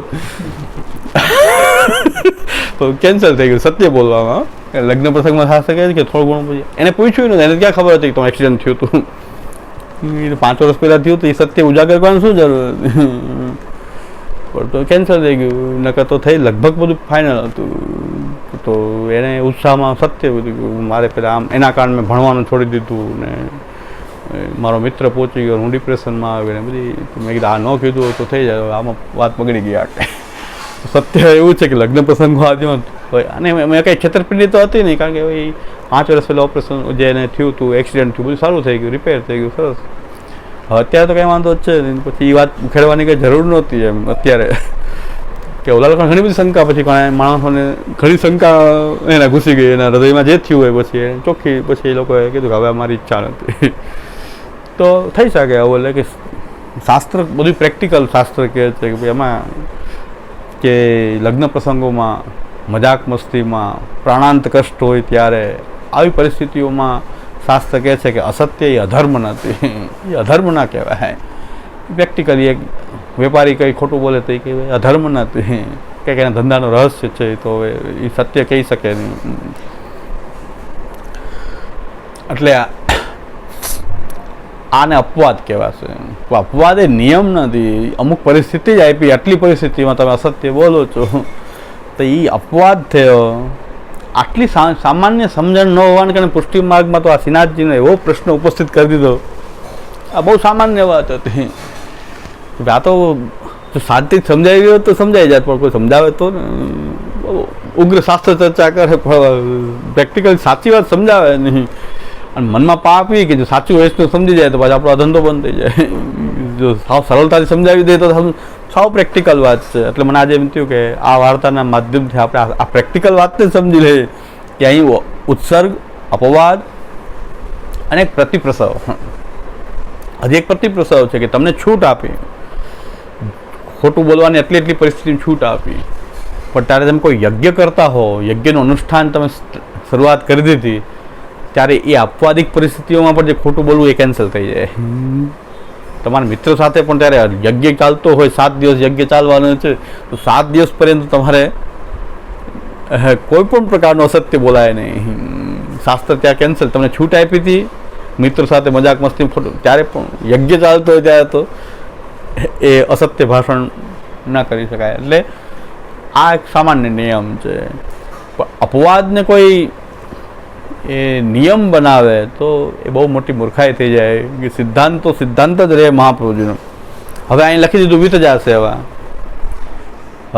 તો કેન્સલ થઈ ગયું સત્ય બોલવામાં. લગ્ન પ્રસંગમાં ખાસ કહે કે થોડું ઘણું પછી એને પૂછ્યું ને, એને ક્યાં ખબર હતી કે તમારું એક્સિડન્ટ થયું હતું? 5 વર્ષ પહેલાં થયું તો એ સત્ય ઉજાગર કરવાની શું જરૂર હતી? પણ તો કેન્સલ થઈ ગયું, નકર તો થઈ લગભગ બધું ફાઇનલ હતું. તો એને ઉત્સાહમાં સત્ય બધું મારે પહેલાં આમ એના કારણે મેં ભણવાનું છોડી દીધું ને મારો મિત્ર પહોંચી ગયો, હું ડિપ્રેશનમાં આવી ને બધી. મેં કીધું આ ન કીધું તો થઈ જાય, આમાં વાત બગડી ગઈ. સત્ય એવું છે કે લગ્ન પ્રસંગો આદિમાં હોય, અને મેં કંઈ છેતરપિંડી તો હતી નહીં, કારણ કે ભાઈ 5 વર્ષ પહેલાં ઓપરેશન જે એને થયું હતું, એક્સિડન્ટ થયું, બધું સારું થઈ ગયું, રિપેર થઈ ગયું, સરસ. હવે અત્યારે તો કંઈ વાંધો જ છે નહીં. પછી એ વાત ઉખેડવાની કંઈ જરૂર નહોતી એમ અત્યારે, કે ઓલા લોકોને ઘણી બધી શંકા, પછી માણસોને ઘણી શંકા એના ઘૂસી ગઈ, એના હૃદયમાં જે થયું હોય પછી એને ચોખ્ખી, પછી એ લોકોએ કીધું કે હવે અમારી ઈચ્છા નથી. તો થઈ શકે હવે, એટલે કે શાસ્ત્ર બધું પ્રેક્ટિકલ શાસ્ત્ર કહે છે કે ભાઈ એમાં કે લગ્ન પ્રસંગોમાં મજાક મસ્તીમાં પ્રાણાંત કષ્ટ હોય ત્યારે આવી પરિસ્થિતિઓમાં શાસ્ત્ર કહે છે કે અસત્ય એ અધર્મ નથી, એ અધર્મ ના કહેવાય. પ્રેક્ટિકલી એક વેપારી કંઈ ખોટું બોલે તો એ કહેવાય અધર્મ નથી, કંઈક એના ધંધાનો રહસ્ય છે તો હવે એ સત્ય કહી શકે નહીં. એટલે આને અપવાદ કહેવાશે. અપવાદ એ નિયમ નથી, અમુક પરિસ્થિતિ જ આપી, આટલી પરિસ્થિતિમાં તમે અસત્ય બોલો છો તો એ અપવાદ થયો. આટલી સામાન્ય સમજણ ન હોવાને કારણે પુષ્ટિ માર્ગમાં તો આ શ્રીનાથજીને એવો પ્રશ્ન ઉપસ્થિત કરી દીધો, આ બહુ સામાન્ય વાત હતી. આ તો શાંતિથી સમજાવી ગયો તો સમજાઈ જાય, પણ કોઈ સમજાવે તો ને ઉગ્ર શાસ્ત્ર ચર્ચા કરે, પ્રેક્ટિકલ સાચી વાત સમજાવે નહીં, અને મનમાં પાપ એ કે જો સાચું વૈષ્ણવ સમજી જાય તો પાછો આપણો ધંધો બંધ થઈ જાય. જો સાવ સરળતાથી સમજાવી દે તો સાવ પ્રેક્ટિકલ વાત છે. એટલે મને આજે એમ થયું કે આ વાર્તાના માધ્યમથી આપણે આ પ્રેક્ટિકલ વાતને સમજી લઈએ કે અહીં ઉત્સર્ગ, અપવાદ અને એક પ્રતિપ્રસવ, હજી એક પ્રતિપ્રસવ છે કે તમને છૂટ આપી, ખોટું બોલવાની એટલી પરિસ્થિતિની છૂટ આપી, પણ ત્યારે તમે કોઈ યજ્ઞ કરતા હો, યજ્ઞનું અનુષ્ઠાન તમે શરૂઆત કરી દીધી, ત્યારે એ અપવાદિક પરિસ્થિતિઓમાં પણ જે ખોટું બોલવું એ કેન્સલ થઈ જાય. તમારા મિત્રો સાથે પણ ત્યારે યજ્ઞ ચાલતો હોય, 7 દિવસ યજ્ઞ ચાલવાનું છે, તો 7 દિવસ પર્યંત તમારે કોઈ પણ પ્રકારનું અસત્ય બોલાય નહીં. શાસ્ત્ર ત્યાં કેન્સલ, તમને છૂટ આપી હતી મિત્રો સાથે મજાક મસ્તી ખોટું, ત્યારે પણ યજ્ઞ ચાલતો હોય ત્યારે તો એ અસત્ય ભાષણ ના કરી શકાય. એટલે આ એક સામાન્ય નિયમ છે. અપવાદને કોઈ એ નિયમ બનાવે તો એ બહુ મોટી મૂર્ખાઈ થઈ જાય કે સિદ્ધાંત જ રહે મહાપ્રભુજીનો. હવે અહીં લખી દીધું વિતજા સેવા,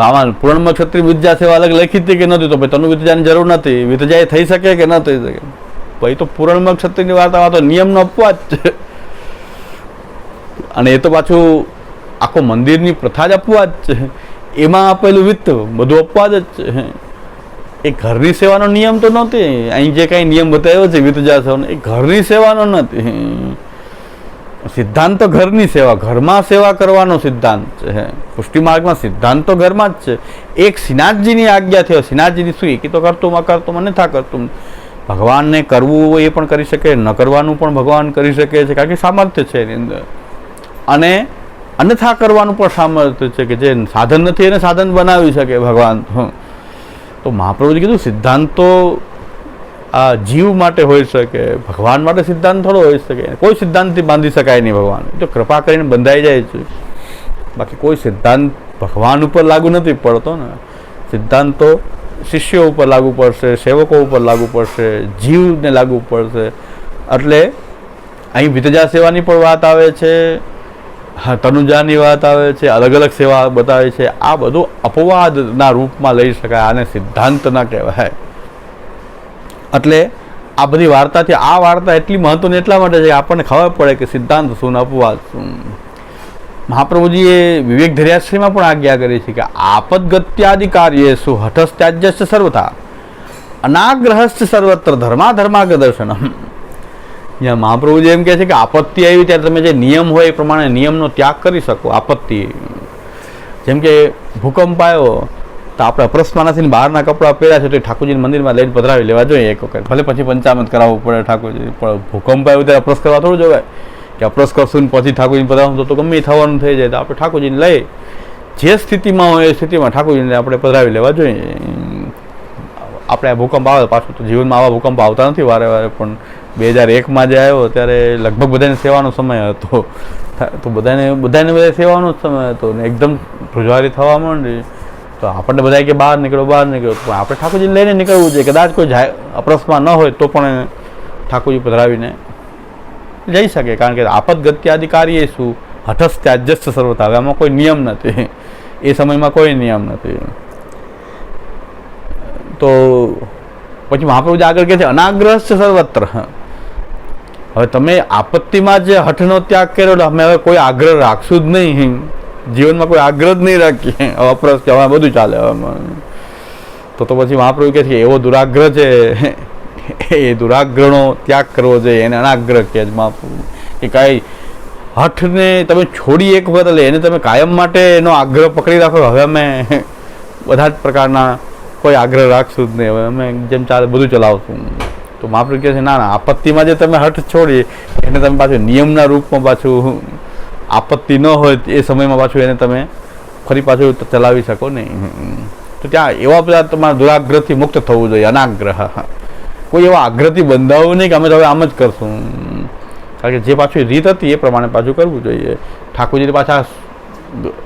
આમાં પૂર્ણમાં ક્ષત્રિય વિતજા સેવા અલગ લખી હતી કે નહોતી, તો ભાઈ તનું વિતજાની જરૂર નથી, વિતજા થઈ શકે કે ન થઈ શકે? ભાઈ તો પૂર્ણમાં ક્ષત્રિયની વાર્તામાં તો નિયમનો અપવાદ છે, અને એ તો પાછું આખો મંદિરની પ્રથા જ અપવાદ છે. એમાં આપેલું વિત્ત બધું અપવાદ જ છે. એ ઘરની સેવાનો નિયમ તો નહોતી. અહીં જે કાંઈ નિયમ બતાવ્યો છે વિતજા સેવાનો, એ ઘરની સેવાનો નથી. સિદ્ધાંત તો ઘરની સેવા, ઘરમાં સેવા કરવાનો સિદ્ધાંત છે. પુષ્ટિ માર્ગમાં સિદ્ધાંત તો ઘરમાં જ છે. એક શ્રીનાથજીની આજ્ઞા થયો, શ્રીનાથજીની શું એ તો કરતું અકર્તું અન્યથા કરતું. ભગવાનને કરવું એ પણ કરી શકે, ન કરવાનું પણ ભગવાન કરી શકે છે, કારણ કે સામર્થ્ય છે એની અંદર. અને અન્યથા કરવાનું પણ સામર્થ્ય છે કે જે સાધન નથી એને સાધન બનાવી શકે ભગવાન. તો મહાપ્રભુજી કીધું સિદ્ધાંત તો આ જીવ માટે હોઈ શકે, ભગવાન માટે સિદ્ધાંત થોડો હોઈ શકે. કોઈ સિદ્ધાંતથી બાંધી શકાય નહીં ભગવાન, એ તો કૃપા કરીને બંધાઈ જાય છે. બાકી કોઈ સિદ્ધાંત ભગવાન ઉપર લાગુ નથી પડતો ને. સિદ્ધાંત તો શિષ્યો ઉપર લાગુ પડશે, સેવકો ઉપર લાગુ પડશે, જીવને લાગુ પડશે. એટલે અહીં વિતજા સેવાની પણ વાત આવે છે, તનુજાની વાત આવે છે, અલગ અલગ સેવા બતાવે છે. આ બધું અપવાદના રૂપમાં લઈ શકાય, આને સિદ્ધાંત ના કહેવાય. એટલે આ બધી વાર્તાથી આ વાર્તા એટલી મહત્વની એટલા માટે છે કે આપણને ખબર પડે કે સિદ્ધાંત શું ને અપવાદ શું. મહાપ્રભુજીએ વિવેક ધૈર્યાશ્રીમાં પણ આજ્ઞા કરી છે કે આપદગત્યાદિ કાર્યેષુ હઠસ્ત્યાજ્યશ્ચ સર્વથા અનાગ્રહશ્ચ સર્વત્ર ધર્માધર્માગ દર્શનમ. જ્યાં મહાપ્રભુજી એમ કહે છે કે આપત્તિ આવી ત્યારે તમે જે નિયમ હોય એ પ્રમાણે નિયમનો ત્યાગ કરી શકો. આપત્તિ જેમ કે ભૂકંપ આવ્યો તો આપણે અપરસમાનાથી બહારના કપડાં પહેર્યા છે તો એ ઠાકોરજીના મંદિરમાં લઈને પધરાવી લેવા જોઈએ એક વખત, ભલે પછી પંચામૃત કરાવવું પડે ઠાકોરજી. પણ ભૂકંપ આવ્યો ત્યારે અપરસ કરવા થોડું જવાય કે અપરસ કરશું ને પછી ઠાકોરજીને પધરાવું તો ગમે થવાનું થઈ જાય. તો આપણે ઠાકોરજીને લઈ જે સ્થિતિમાં હોય એ સ્થિતિમાં ઠાકોરજીને આપણે પધરાવી લેવા જોઈએ. આપણે આ ભૂકંપ આવે પાછું તો જીવનમાં આવા ભૂકંપ આવતા નથી વારે વારે, પણ 2001માં જે આવ્યો ત્યારે લગભગ બધાને સેવાનો સમય હતો, તો બધાને સેવાનો જ સમય હતો ને એકદમ ધ્રુજારી થવા માંડી. તો આપણને બધા કે બહાર નીકળો પણ આપણે ઠાકોરજીને લઈને નીકળવું જોઈએ. કદાચ કોઈ અપરસમાં ન હોય તો પણ ઠાકોરજી પધરાવીને જઈ શકે, કારણ કે આપદગત્યાદિ કાર્યેષુ હઠસ્ત્યાજ્યશ્ચ સર્વથા. હવે આમાં કોઈ નિયમ નથી, એ સમયમાં કોઈ નિયમ નથી. તો પછી મહાપ્રભુજી આગળ કહે છે અનાગ્રહશ્ચ સર્વત્ર. હવે તમે આપત્તિમાં જે હઠનો ત્યાગ કર્યો એટલે અમે હવે કોઈ આગ્રહ રાખશું જ નહીં, જીવનમાં કોઈ આગ્રહ જ નહીં રાખીએ. હવે અપરસ કે હવે બધું ચાલે. તો પછી મહાપ્રભુ કહે છે કે એવો દુરાગ્રહ છે, એ દુરાગ્રહનો ત્યાગ કરવો જોઈએ, એને અનાગ્રહ કહે છે મહાપ્રભુ. કે કાંઈ હઠને તમે છોડી એક વખત એટલે એને તમે કાયમ માટે એનો આગ્રહ પકડી રાખો. હવે અમે બધા જ પ્રકારના કોઈ આગ્રહ રાખશું જ નહીં, હવે અમે જેમ ચાલે બધું ચલાવશું. તો મહાપ્રભુ કહે છે ના ના, આપત્તિમાં જે તમે હઠ છોડી એને તમે પાછું નિયમના રૂપમાં પાછું આપત્તિ ન હોય એ સમયમાં પાછું એને તમે ફરી પાછું ચલાવી શકો નહીં. તો ત્યાં એવા બધા તમારા દુરાગ્રહથી મુક્ત થવું જોઈએ. અનાગ્રહ, કોઈ એવા આગ્રહથી બંધાવવું નહીં કે અમે તો હવે આમ જ કરશું, કારણ કે જે પાછું રીત હતી એ પ્રમાણે પાછું કરવું જોઈએ. ઠાકોરજી પાછા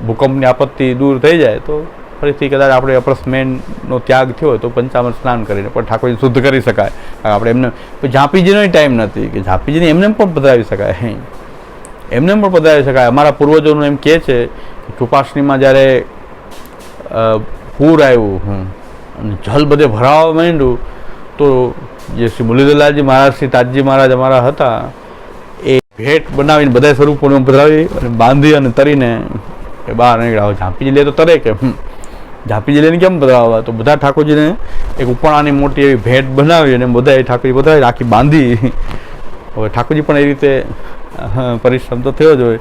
ભૂકંપની આપત્તિ દૂર થઈ જાય તો ફરીથી કદાચ આપણે અપરસમેનનો ત્યાગ થયો હોય તો પંચામૃત સ્નાન કરીને પણ ઠાકોરજી શુદ્ધ કરી શકાય. આપણે એમને ઝાંપીજીનો ટાઈમ નથી કે ઝાંપીજીને એમને પણ પધરાવી શકાય, એમને પણ પધરાવી શકાય. અમારા પૂર્વજોનું એમ કહે છે કે કૃપાશ્રીમાં જ્યારે પૂર આવ્યું અને જલ બધે ભરાવા માંડ્યું તો જે શ્રી મુરલીધરલાલજી મહારાજ, શ્રી તાજજી મહારાજ અમારા હતા, એ ભેટ બનાવીને બધા સ્વરૂપોને ભરાવી અને બાંધી અને તરીને એ બહાર નીકળ્યા. ઝાંપીજી લે તો તરે કે ઝાંપીજી લઈને કેમ પધરાવવા? તો બધા ઠાકોરજીને એક ઉપણાની મોટી એવી ભેટ બનાવી અને બધા એ ઠાકોરજી પધરાવી આખી બાંધી. હવે ઠાકોરજી પણ એ રીતે પરિશ્રમ તો થયો જ હોય,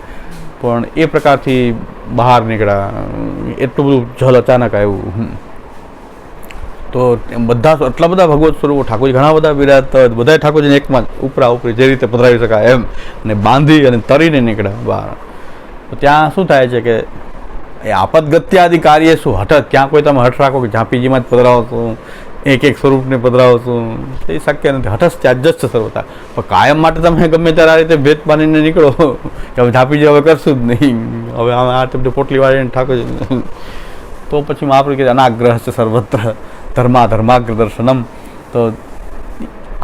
પણ એ પ્રકારથી બહાર નીકળ્યા. એટલું બધું જલ અચાનક આવ્યું. તો એમ બધા આટલા બધા ભગવત સ્વરૂપો ઠાકોરજી ઘણા બધા બિરાજતા હોય, બધા ઠાકોરજીને એકમાં ઉપરા ઉપરી જે રીતે પધરાવી શકાય એમ અને બાંધી અને તરીને નીકળ્યા બહાર. તો ત્યાં શું થાય છે કે એ આપદગત્યાદિ કાર્ય શું હઠ, ત્યાં કોઈ તમે હઠ રાખો કે ઝાંપીજીમાં જ પધરાવો છો, એક એક સ્વરૂપને પધરાવો છો, એ શક્ય નથી. હઠસ ત્યાજ્ય સર્વતા. પણ કાયમ માટે તમે ગમે ત્યારે આ રીતે ભેટ બાંધીને નીકળો કે હવે ઝાંપીજી હવે કરશું જ નહીં, હવે આ બધી પોટલી વાળીને ઠાકોરજી, તો પછી મહાપ્રભુ કે અનાગ્રહ છે સર્વત્ર ધર્માગ્ર દર્શનમ. તો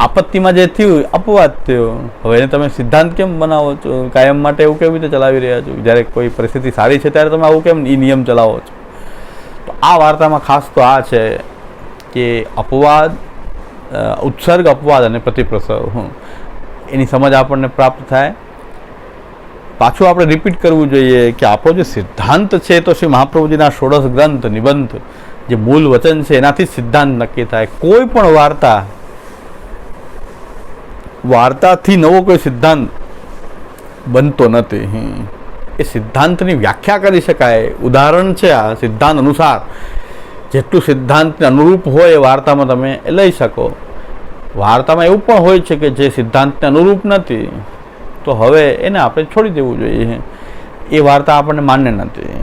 આપત્તિમાં જે થયું અપવાદ થયો, હવે એને તમે સિદ્ધાંત કેમ બનાવો છો? કાયમ માટે એવું કેવી રીતે ચલાવી રહ્યા છો? જ્યારે કોઈ પરિસ્થિતિ સારી છે ત્યારે તમે આવું કેમ એ નિયમ ચલાવો છો? તો આ વાર્તામાં ખાસ તો આ છે કે અપવાદ, ઉત્સર્ગ, અપવાદ અને પ્રતિપ્રસવ, એની સમજ આપણને પ્રાપ્ત થાય. પાછું આપણે રિપીટ કરવું જોઈએ કે આપણો જે સિદ્ધાંત છે તો શ્રી મહાપ્રભુજીના 16 ગ્રંથ, નિબંધ, જે મૂળ વચન છે એનાથી જ સિદ્ધાંત નક્કી થાય. કોઈ પણ વાર્તાથી નવો કોઈ સિદ્ધાંત બનતો નથી. એ સિદ્ધાંતની વ્યાખ્યા કરી શકાય. ઉદાહરણ છે આ સિદ્ધાંત અનુસાર, જેટલું સિદ્ધાંતને અનુરૂપ હોય એ વાર્તામાં તમે એ લઈ શકો. વાર્તામાં એવું પણ હોય છે કે જે સિદ્ધાંતને અનુરૂપ નથી, તો હવે એને આપણે છોડી દેવું જોઈએ. એ વાર્તા આપણને માન્ય નથી.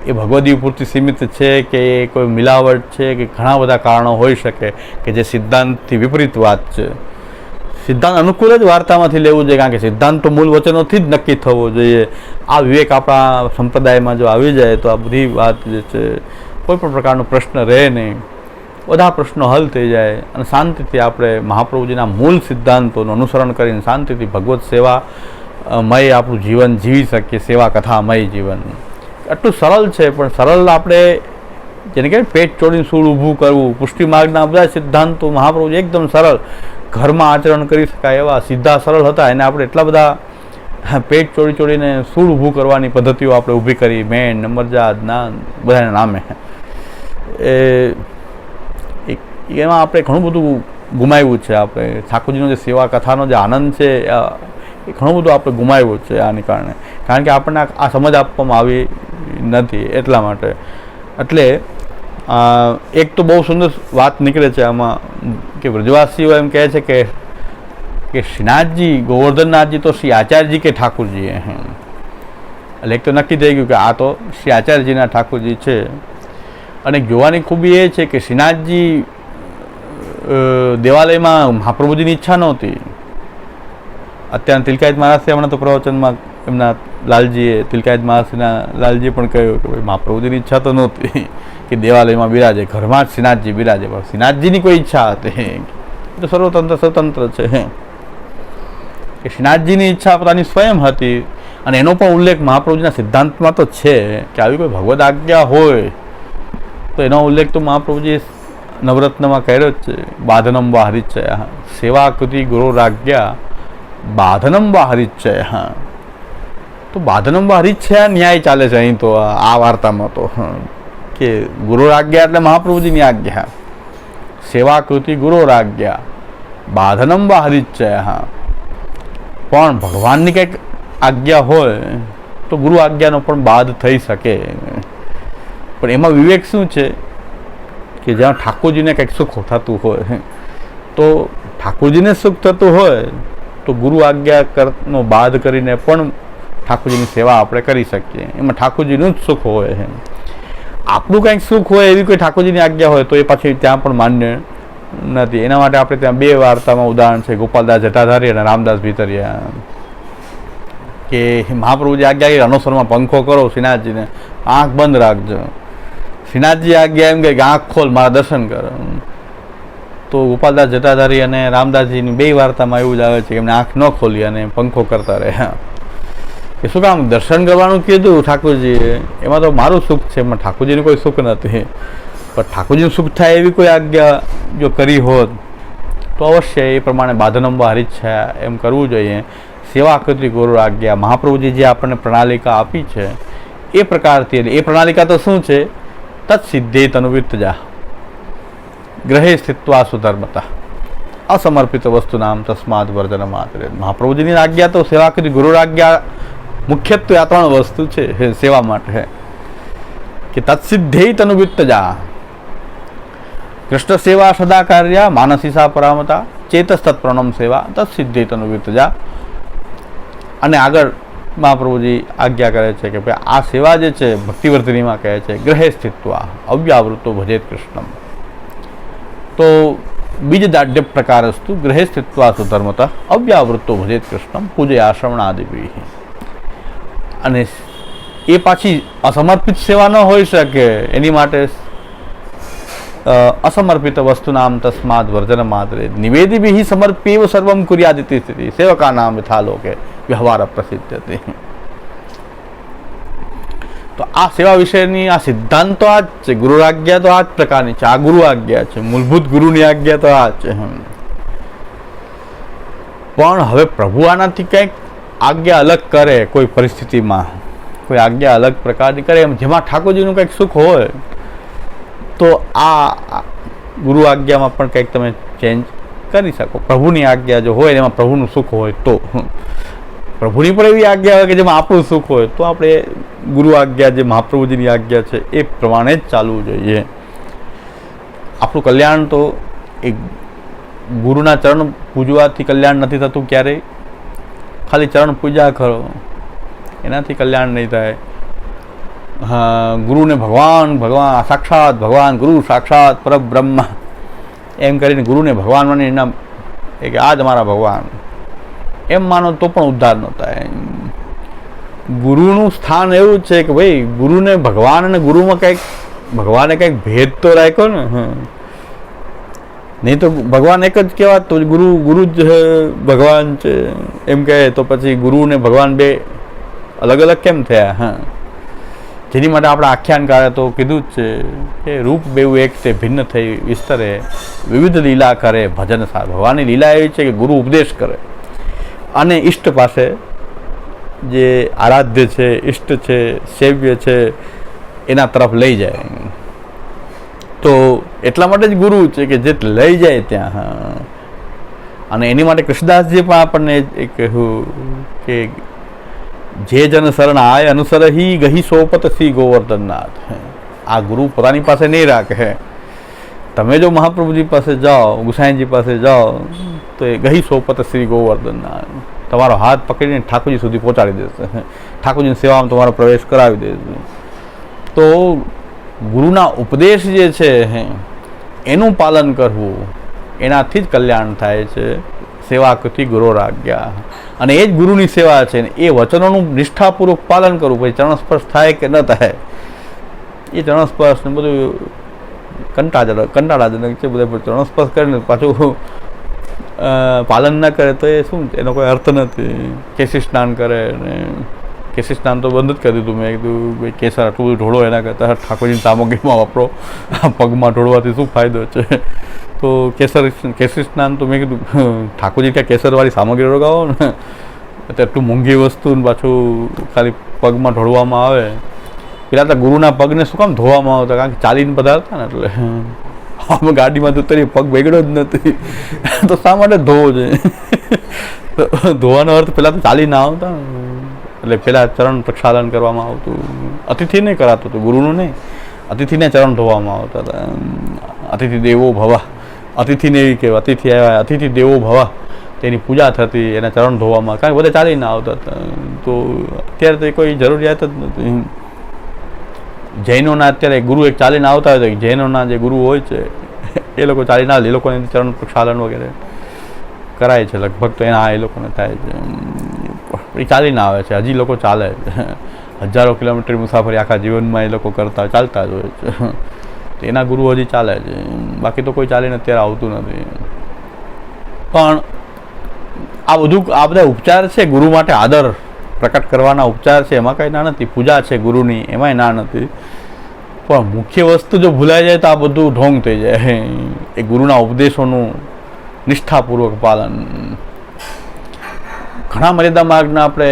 એ ભગવદીય પૂરતી સીમિત છે કે કોઈ મિલાવટ છે કે ઘણા બધા કારણો હોઈ શકે કે જે સિદ્ધાંતથી વિપરીત વાત છે. સિદ્ધાંત અનુકૂળ જ વાર્તામાંથી લેવું જોઈએ, કારણ કે સિદ્ધાંત તો મૂળ વચનોથી જ નક્કી થવો જોઈએ. આ વિવેક આપણા સંપ્રદાયમાં જો આવી જાય તો આ બધી વાત જે છે, કોઈ પણ પ્રકારનો પ્રશ્ન રહે નહીં, બધા પ્રશ્નો હલ થઈ જાય અને શાંતિથી આપણે મહાપ્રભુજીના મૂળ સિદ્ધાંતોનું અનુસરણ કરીને શાંતિથી ભગવત સેવા મય આપણું જીવન જીવી શકીએ. સેવા કથામય જીવન આટલું સરળ છે, પણ સરળ આપણે જેને કહેવાય પેટ ચોડીને સૂળ ઊભું કરવું. પુષ્ટિ માર્ગના બધા સિદ્ધાંતો મહાપ્રભુજી એકદમ સરળ, ઘરમાં આચરણ કરી શકાય એવા સીધા સરળ હતા. એને આપણે એટલા બધા પેટ ચોડીને સૂળ ઊભું કરવાની પદ્ધતિઓ આપણે ઊભી કરી, મેન, નંબરજાત, જ્ઞાન, બધાના નામે. એમાં આપણે ઘણું બધું ગુમાવ્યું છે. આપણે ઠાકોરજીનો જે સેવા કથાનો જે આનંદ છે એ ઘણું બધું આપણે ગુમાવ્યું છે આને કારણે, કારણ કે આપણને આ સમજ આપવામાં આવી નથી. એટલા માટે એટલે એક તો બહુ સુંદર વાત નીકળે છે આમાં કે વ્રજવાસીઓ એમ કહે છે કે શ્રીનાથજી, ગોવર્ધનનાથજી તો શ્રી આચાર્યજી કે ઠાકુરજી. એટલે એક તો નક્કી થઈ ગયું કે આ તો શ્રી આચાર્યજીના ઠાકુરજી છે. અને જોવાની ખૂબી એ છે કે શ્રીનાથજી દેવાલયમાં મહાપ્રભુજીની ઈચ્છા નહોતી. અત્યારે તિલકાયત મહારાજથી હમણાં તો પ્રવચનમાં એમના લાલજીએ, તિલકાયત મહારાજના લાલજીએ પણ કહ્યું કે ભાઈ મહાપ્રભુજીની ઈચ્છા તો નહોતી કે દેવાલયમાં બિરાજે, ઘરમાં જ શ્રીનાથજી બિરાજે, પણ શ્રીનાથજીની કોઈ ઈચ્છા હતી. એ તો સર્વતંત્ર સ્વતંત્ર છે કે શ્રીનાથજીની ઈચ્છા પોતાની સ્વયં હતી. અને એનો પણ ઉલ્લેખ મહાપ્રભુજીના સિદ્ધાંતમાં તો છે કે આવી કોઈ ભગવદ આજ્ઞા હોય તો એનો ઉલ્લેખ તો મહાપ્રભુજી નવરત્નમાં કર્યો જ છે. બાધનમ વા હરિચય સેવા કૃતિ ગુરુરાજ્ઞા બાધનમ વા હરિચય. તો બાધનમ વા હરિચય ન્યાય ચાલે છે અહીં તો આ વાર્તામાં તો, કે ગુરુરાજ્ઞા એટલે મહાપ્રભુજીની આજ્ઞા, સેવા કૃતિ ગુરુરાજ્ઞા બાધનમ વા હરિચય. પણ ભગવાનની કંઈક આજ્ઞા હોય તો ગુરુ આજ્ઞાનો પણ બાદ થઈ શકે. પણ એમાં વિવેક શું છે કે જ્યાં ઠાકોરજીને કંઈક સુખ થતું હોય, તો ઠાકોરજીને સુખ થતું હોય તો ગુરુ આજ્ઞાનો બાદ કરીને પણ ઠાકોરજીની સેવા આપણે કરી શકીએ. એમાં ઠાકોરજીનું જ સુખ હોય. આપણું કંઈક સુખ હોય એવી કોઈ ઠાકોરજીની આજ્ઞા હોય તો એ પાછી ત્યાં પણ માન્ય નથી. એના માટે આપણે ત્યાં બે વાર્તામાં ઉદાહરણ છે, ગોપાલદાસ જટાધારી અને રામદાસ ભીતરિયા, કે મહાપ્રભુજી આજ્ઞા કે અનુસરમાં પંખો કરો શ્રીનાથજીને, આંખ બંધ રાખજો. શ્રીનાથજી આજ્ઞા એમ કે આંખ ખોલ, મારા દર્શન કર. તો ગોપાલદાસ જટાધારી અને રામદાસજીની બે વાર્તામાં એવું જ આવે છે કે એમને આંખ ન ખોલી અને પંખો કરતા રહ્યા. કે શું કામ દર્શન કરવાનું કીધું ઠાકોરજીએ, એમાં તો મારું સુખ છે, એમાં ઠાકોરજીનું કોઈ સુખ નથી. પણ ઠાકોરજીનું સુખ થાય એવી કોઈ આજ્ઞા જો કરી હોત તો અવશ્ય એ પ્રમાણે બાધનંબ હરિચ્છા એમ કરવું જોઈએ. સેવા કરતી ગુરુ આજ્ઞા મહાપ્રભુજી જે આપણને પ્રણાલિકા આપી છે એ પ્રકારથી, એ પ્રણાલિકા તો શું છે? તત્સિદ્ધે તનુવિત્તજા ગ્રહે સ્થિત્વા સુધર્મતા અસમર્પિત વસ્તુ નામ તસ્માદ વર્જન માત્ર. મહાપ્રભુજીની આજ્ઞા તો સેવા કરતી ગુરુ આજ્ઞા મુખ્યત્વે આ 3 વસ્તુ છે સેવા માટે કે તત્સિદ્ધે તનુવિત્તજા કૃષ્ણ સેવા સદા કાર્ય માનસી સા પરામતા ચેતસ્તત્પ્રણમ સેવા તત્સિદ્ધે તનુવિત્તજા. અને આગળ મહાપ્રભુજી આજ્ઞા કરે છે કે ભાઈ આ સેવા જે છે ભક્તિવર્ધિનીમાં કહે છે ગ્રહે સ્થિત્વા અવ્યાવૃત્તો ભજેત કૃષ્ણમ. તો બીજ દાઢ્ય પ્રકારસ્તુ ગ્રહે સ્થિત્વા સુધર્મત અવ્યાવૃત્તો ભજેત કૃષ્ણમ પૂજે આશ્રમણાદિભિ. અને એ પાછી અસમર્પિત સેવા ન હોઈ શકે, એની માટે અસમર્પિત વસ્તુ નામ તસ્માદ વર્જન માત્રે નિવેદિભિ સમર્પ્યેવ સર્વમ કુર્યાદિતિ સ્થિતિ સેવકા નામ યથાલોકે વ્યવહાર પ્રસિદ્ધતે. તો આ સેવા વિશેની આ સિદ્ધાંત તો આ જ છે. ગુરુ આજ્ઞા તો આ જ પ્રકારની છે. આ ગુરુ આજ્ઞા છે, મૂળભૂત ગુરુની આજ્ઞા તો આ છે. પણ હવે પ્રભુ આનાથી કંઈક આજ્ઞા અલગ કરે, કોઈ પરિસ્થિતિમાં કોઈ આજ્ઞા અલગ પ્રકારની કરે, એમ જેમાં ઠાકોરજીનું કંઈક સુખ હોય તો આ ગુરુ આજ્ઞામાં પણ કંઈક તમે ચેન્જ કરી શકો. પ્રભુની આજ્ઞા જો હોય એમાં પ્રભુનું સુખ હોય તો, પ્રભુની પણ એવી આજ્ઞા હોય કે જેમાં આપણું સુખ હોય તો આપણે ગુરુ આજ્ઞા જે મહાપ્રભુજીની આજ્ઞા છે એ પ્રમાણે જ ચાલવું જોઈએ. આપણું કલ્યાણ તો એ ગુરુના ચરણ પૂજવાથી કલ્યાણ નથી થતું ક્યારેય. ખાલી ચરણ પૂજા કરો એનાથી કલ્યાણ નહીં થાય. હા, ગુરુને ભગવાન સાક્ષાત ભગવાન ગુરુ સાક્ષાત પરબ્રહ્મ એમ કરીને ગુરુને ભગવાન માની એના કે આ જ અમારા ભગવાન એમ માનો તો પણ ઉદ્ધાર ન થાય. ગુરુનું સ્થાન એવું છે કે ભાઈ ગુરુને ભગવાન અને ગુરુમાં કંઈક ભગવાને કંઈક ભેદ તો રાખ્યો ને. નહીં તો ભગવાન એક જ કહેવાત તો ગુરુ જ ભગવાન છે એમ કહે તો પછી ગુરુ ને ભગવાન બે અલગ અલગ કેમ થયા? હા, જેની માટે આપણે આખ્યાનકારે તો કીધું જ છે કે રૂપ બેઉ એક તે ભિન્ન થઈ વિસ્તરે વિવિધ લીલા કરે ભજન સાર. ભગવાનની લીલા એવી છે કે ગુરુ ઉપદેશ કરે અને ઈષ્ટ પાસે જે આરાધ્ય છે, ઈષ્ટ છે, સેવ્ય છે એના તરફ લઈ જાય. તો એટલા માટે જ ગુરુ છે કે જે લઈ જાય ત્યાં. હા, અને એની માટે કૃષ્ણદાસજી પણ આપણને કહ્યું કે જે જન શરણ આય અનુસર હી ગહી સોપત શ્રી ગોવર્ધનનાથ. આ ગુરુ પોતાની પાસે નહીં રાખે. તમે જો મહાપ્રભુજી પાસે જાઓ, ગુસાઈજી પાસે જાઓ તો એ ગહી સોપત શ્રી ગોવર્ધનનાથ તમારો હાથ પકડીને ઠાકોરજી સુધી પહોંચાડી દેશે. ઠાકોરજીની સેવામાં તમારો પ્રવેશ કરાવી દેશે. તો ગુરુના ઉપદેશ જે છે એનું પાલન કરવું એનાથી જ કલ્યાણ થાય છે. સેવા કરતી ગુરુ આજ્ઞા અને એ જ ગુરુની સેવા છે. એ વચનોનું નિષ્ઠાપૂર્વક પાલન કરવું. પછી ચરણસ્પર્શ થાય કે ન થાય એ ચરણસ્પર્શ ને બધું કંટાળાજનક છે. બધા ચરણસ્પર્શ કરીને પાછું પાલન ન કરે તો એ શું એનો કોઈ અર્થ નથી. કેસી સ્નાન કરે ને કેસી સ્નાન તો બંધ જ કરી દીધું. મેં કીધું ભાઈ કેસર આટલું બધું ઢોળો એના કરતાં ઠાકોરજીની સામગ્રીમાં વાપરો. પગમાં ઢોળવાથી શું ફાયદો છે? તો કેસરી સ્નાન તો મેં કીધું ઠાકોરજી ક્યાં કેસરવાળી સામગ્રી લગાવો ને તો એટલું મોંઘી વસ્તુ ને પાછું ખાલી પગમાં ઢોળવામાં આવે. પેલા તો ગુરુના પગને શું કામ ધોવામાં આવતા? કારણ કે ચાલીને પધારતા ને એટલે અમે ગાડીમાં તો તરી પગ બગડ્યો જ નથી તો શા માટે ધોવો જોઈએ? ધોવાનો અર્થ પેલા તો ચાલી ના આવતા એટલે પેલા ચરણ પ્રક્ષાલન કરવામાં આવતું. અતિથિ નહીં કરાતું હતું, ગુરુનું નહીં, અતિથિને ચરણ ધોવામાં આવતા હતા. અતિથિ દેવો ભવા, અતિથિને એવી કહેવાય અતિથિ આવ્યા અતિથિ દેવો ભવા તેની પૂજા થતી, એના ચરણ ધોવામાં. કારણ કે બધા ચાલીને આવતા હતા. તો અત્યારે તો કોઈ જરૂરિયાત જ નથી. જૈનોના અત્યારે ગુરુ એક ચાલીને આવતા હોય તો જૈનોના જે ગુરુ હોય છે એ લોકો ચાલીને આવે, એ લોકોને ચરણ પ્રક્ષાલન વગેરે કરાય છે લગભગ. તો એના એ લોકોને થાય છે. એ ચાલીને આવે છે, હજી લોકો ચાલે છે. હજારો કિલોમીટર મુસાફરી આખા જીવનમાં એ લોકો ચાલતા જ હોય છે. તો એના ગુરુ હજી ચાલે છે. બાકી તો કોઈ ચાલીને અત્યારે આવતું નથી. પણ આ બધા ઉપચાર છે, ગુરુ માટે આદર પ્રકટ કરવાના ઉપચાર છે, એમાં કંઈ ના નથી. પૂજા છે ગુરુની, એમાંય ના નથી. પણ મુખ્ય વસ્તુ જો ભૂલાઈ જાય તો આ બધું ઢોંગ થઈ જાય. એ ગુરુના ઉપદેશોનું નિષ્ઠાપૂર્વક પાલન. ઘણા મર્યાદા માર્ગના આપણે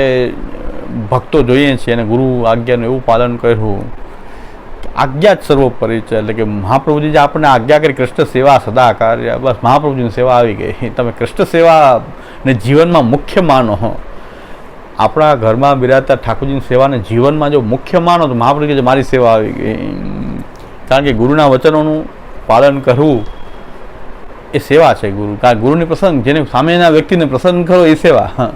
ભક્તો જોઈએ છીએ અને ગુરુ આજ્ઞાનું એવું પાલન કર્યું. આજ્ઞા જ સર્વોપરી છે. એટલે કે મહાપ્રભુજી જે આપણને આજ્ઞા કરી કૃષ્ણ સેવા સદા કાર્ય, બસ મહાપ્રભુજીની સેવા આવી ગઈ. તમે કૃષ્ણ સેવાને જીવનમાં મુખ્ય માનો. આપણા ઘરમાં બિરાજતા ઠાકોરજીની સેવાને જીવનમાં જો મુખ્ય માનો તો મહાપ્રભુજી મારી સેવા આવી ગઈ. કારણ કે ગુરુના વચનોનું પાલન કરવું એ સેવા છે. કારણ ગુરુની પ્રસંગ, જેને સામેના વ્યક્તિને પ્રસન્ન કરો એ સેવા.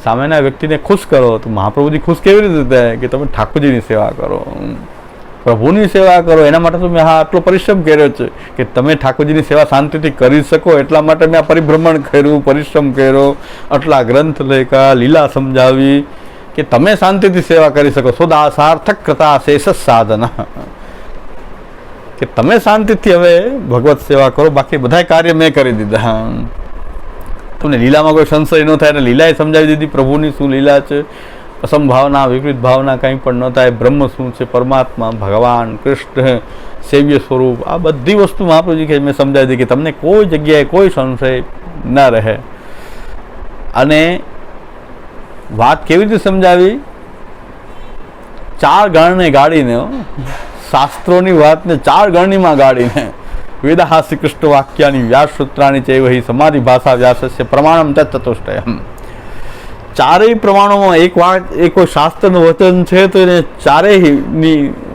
સામેના વ્યક્તિને ખુશ કરો તો મહાપ્રભુજી ખુશ કેવી રીતે થાય કે તમે ઠાકોરજીની સેવા કરો, પ્રભુની સેવા કરો. એના માટે તો મેં આટલો પરિશ્રમ કર્યો છે કે તમે ઠાકોરજીની સેવા શાંતિથી કરી શકો. એટલા માટે મેં આ પરિભ્રમણ કર્યું, પરિશ્રમ કર્યો, આટલા ગ્રંથ લેખા, લીલા સમજાવી કે તમે શાંતિથી સેવા કરી શકો. સોદા સાર્થક કૃતા શેષ સાધના, કે તમે શાંતિથી હવે ભગવત સેવા કરો. બાકી બધા કાર્ય મેં કરી દીધા. તમને લીલામાં કોઈ સંશય ન થાય. અને લીલાએ સમજાવી દીધી પ્રભુની શું લીલા છે, અસંભાવના, વિપરીત ભાવના કંઈ પણ ન થાય. બ્રહ્મ શું છે, પરમાત્મા, ભગવાન, કૃષ્ણ, સેવ્ય સ્વરૂપ, આ બધી વસ્તુ મહાપ્રભુજી કે મેં સમજાવી દીધી કે તમને કોઈ જગ્યાએ કોઈ સંશય ન રહે. અને વાત કેવી રીતે સમજાવી? 4 ગણને ગાડીને, શાસ્ત્રોની વાતને 4 ગણનીમાં ગાડીને, વેદાહાસી કૃષ્ણ વાક્યાની વ્યાસસૂત્રાની ચૈવહી સમાધિ ભાષા વ્યાસસ્ય પ્રમાણમ તત્ચતુષ્ટયમ. 4 પ્રમાણોમાં એક વાત, એક કોઈ શાસ્ત્રનું વચન છે તો એને 4ની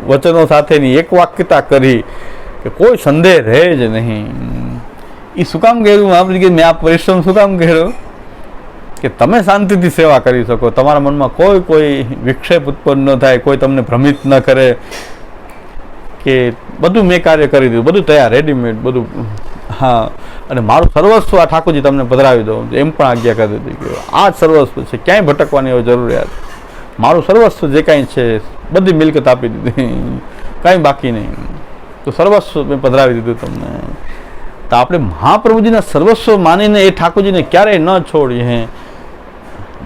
વચનો સાથેની એક વાક્યતા કરી કે કોઈ સંદેહ રહે જ નહીં. એ શું કામ કર્યું મહાપ્રભુજી કે મેં આ પરિશ્રમ શું કામ કર્યો કે તમે શાંતિથી સેવા કરી શકો. તમારા મનમાં કોઈ વિક્ષેપ ઉત્પન્ન ન થાય, કોઈ તમને ભ્રમિત ન કરે. કે બધું મેં કાર્ય કરી દીધું, બધું તૈયાર, રેડીમેડ બધું. હા, અને મારું સર્વસ્વ આ ઠાકોરજી તમને પધરાવી દઉં એમ પણ આજ્ઞા કરી દીધી કે આ જ સર્વસ્વ છે, ક્યાંય ભટકવાની હવે જરૂરિયાત. મારું સર્વસ્વ જે કાંઈ છે બધી મિલકત આપી દીધી, કાંઈ બાકી નહીં. તો સર્વસ્વ મેં પધરાવી દીધું તમને. તો આપણે મહાપ્રભુજીના સર્વસ્વ માનીને એ ઠાકોરજીને ક્યારેય ન છોડીએ.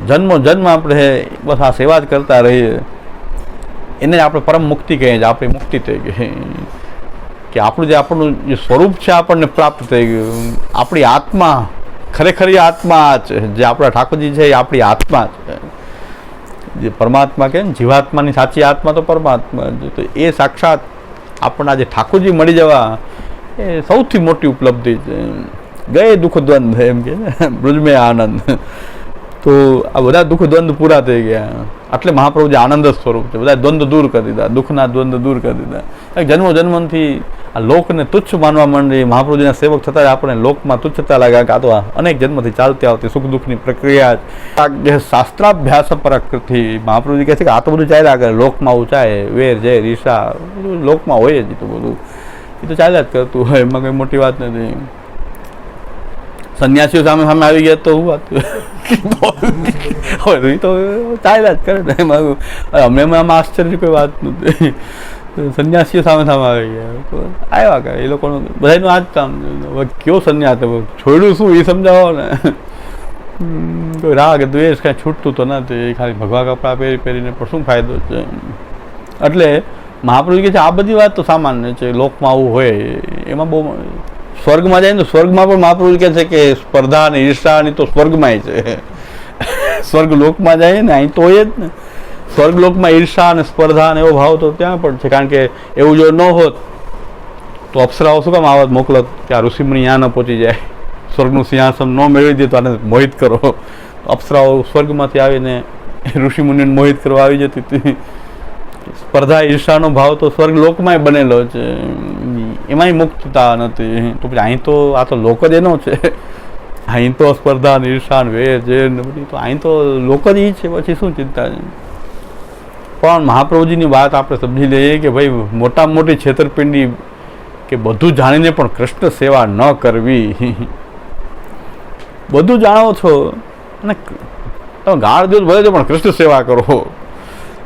જન્મો જન્મ આપણે બસ આ સેવા જ કરતા રહીએ. એને આપણે પરમ મુક્તિ કહીએ છીએ. આપણી મુક્તિ થઈ ગઈ કે આપણું જે સ્વરૂપ છે આપણને પ્રાપ્ત થઈ ગયું. આપણી આત્મા, ખરેખરી આત્મા છે જે આપણા ઠાકોરજી છે એ આપણી આત્મા છે. જે પરમાત્મા કે જીવાત્માની સાચી આત્મા તો પરમાત્મા છે. તો એ સાક્ષાત આપણા જે ઠાકોરજી મળી જવા એ સૌથી મોટી ઉપલબ્ધિ છે. ગયે દુઃખ દ્વંદ એમ કે બ્રજમે આનંદ. તો આ બધા દુઃખ દ્વંદ પૂરા થઈ ગયા. એટલે મહાપ્રભુજી આનંદ સ્વરૂપ છે. બધા દ્વંદ દૂર કરી દીધા, દુઃખના દ્વંદ દૂર કરી દીધા. જન્મો જન્મથી આ લોકને તુચ્છ માનવા માંડી. મહાપ્રભુજીના સેવક થતાં આપણે લોકમાં તુચ્છતા લાગ્યા કે આ તો અનેક જન્મથી ચાલતી આવતી સુખ દુઃખની પ્રક્રિયા જ. શાસ્ત્રાભ્યાસ પ્રકૃતિ મહાપ્રભુજી કહે છે કે આ તો બધું ચાલ્યા કરે. લોકમાં ઊંચાય, વેર, જય, રીસા લોકમાં હોય જ. તો બધું એ તો ચાલ્યા જ કરતું હોય, એમાં કંઈ મોટી વાત નથી. સંન્યાસીઓ સામે આવી ગયા તો હું વાત હોય તો ચાલ્યા જ કરે ને. એમાં અમને આમાં આશ્ચર્ય કોઈ વાત નથી. સંન્યાસીઓ સામે આવી ગયા તો આવ્યા કરે. એ લોકોનું બધાનું આ જ કામ. કયો સંન્યાસ છોડ્યું શું એ સમજાવો ને. કોઈ રાગ દ્વેષ કાંઈ છૂટતું તો નથી. ખાલી ભગવા કપડાં પહેરીને પણ શું ફાયદો છે. એટલે મહાપ્રભુ કહે છે આ બધી વાત તો સામાન્ય છે. લોકમાં આવું હોય એમાં બહુ. સ્વર્ગમાં જાય ને તો સ્વર્ગમાં પણ મહાપ્રભુ કહે છે કે સ્પર્ધા અને ઈર્ષાની તો સ્વર્ગમાંય છે. સ્વર્ગ લોકમાં જાય ને અહીં તો હોય જ ને. સ્વર્ગલોકમાં ઈર્ષા અને સ્પર્ધા અને એવો ભાવ તો ત્યાં પણ છે. કારણ કે એવું જો ન હોત તો અપ્સરાઓ શું કામ આવત મોકલત કે આ ઋષિમુનિ ત્યાં ન પહોંચી જાય, સ્વર્ગનું સિંહાસન ન મેળવી દે તો આને મોહિત કરો. અપ્સરાઓ સ્વર્ગમાંથી આવીને ઋષિમુનિને મોહિત કરવા આવી જતી હતી. સ્પર્ધા ઈર્ષાનો ભાવ તો સ્વર્ગલોકમાંય બનેલો છે. એમાંય મુક્તતા નથી. તો પછી અહીં તો આ તો લોક જ એનો છે. અહીં તો સ્પર્ધા ને ઈર્ષા ને વેર જે બધી તો અહીં તો લોક જ એ છે. પછી શું ચિંતા છે. પણ મહાપ્રભુજીની વાત આપણે સમજી લઈએ કે ભાઈ મોટામાં મોટી છેતરપિંડી કે બધું જાણીને પણ કૃષ્ણ સેવા ન કરવી. બધું જાણો છો અને તમે ગાળ દો ભલે તો પણ કૃષ્ણ સેવા કરો.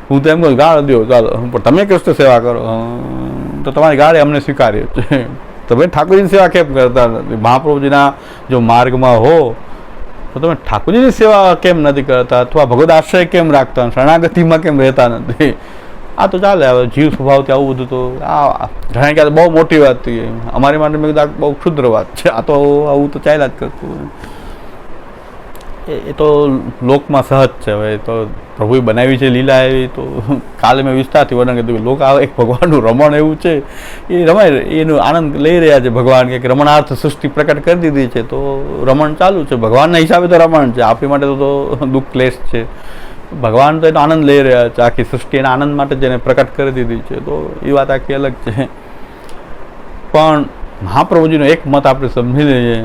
હું તો એમ કહું ગાળ દો ચાલો, પણ તમે કૃષ્ણ સેવા કરો તો તમારી ગાળે અમને સ્વીકાર્ય છે. તમે ઠાકોરજીની સેવા કેમ કરતા નથી? મહાપ્રભુજીના જો માર્ગમાં હો તો તમે ઠાકોરજીની સેવા કેમ નથી કરતા? અથવા ભગવદ આશ્રય કેમ રાખતા? શરણાગતિમાં કેમ રહેતા નથી? આ તો ચાલે, હવે જીવ સ્વભાવથી આવું બધું તો આ જાણે કે બહુ મોટી વાત થઈ અમારી માટે. મેં કીધું બહુ ક્ષુદ્ર વાત છે, આ તો આવું તો ચાલ્યા જ કરતું. એ તો લોકમાં સહજ છે. હવે તો પ્રભુએ બનાવી છે લીલા એવી, તો કાલે મેં વિસ્તારથી વર્ણન કીધું કે લોક આ એક ભગવાનનું રમણ એવું છે, એ રમાય, એનો આનંદ લઈ રહ્યા છે ભગવાન, કે રમણાર્થ સૃષ્ટિ પ્રકટ કરી દીધી છે તો રમણ ચાલુ છે. ભગવાનના હિસાબે તો રમણ છે, આપણી માટે તો દુઃખ ક્લેશ છે. ભગવાન તો એનો આનંદ લઈ રહ્યા છે, આખી સૃષ્ટિ એના આનંદ માટે જ એને પ્રકટ કરી દીધી છે, તો એ વાત આખી અલગ છે. પણ મહાપ્રભુજીનો એક મત આપણે સમજી લઈએ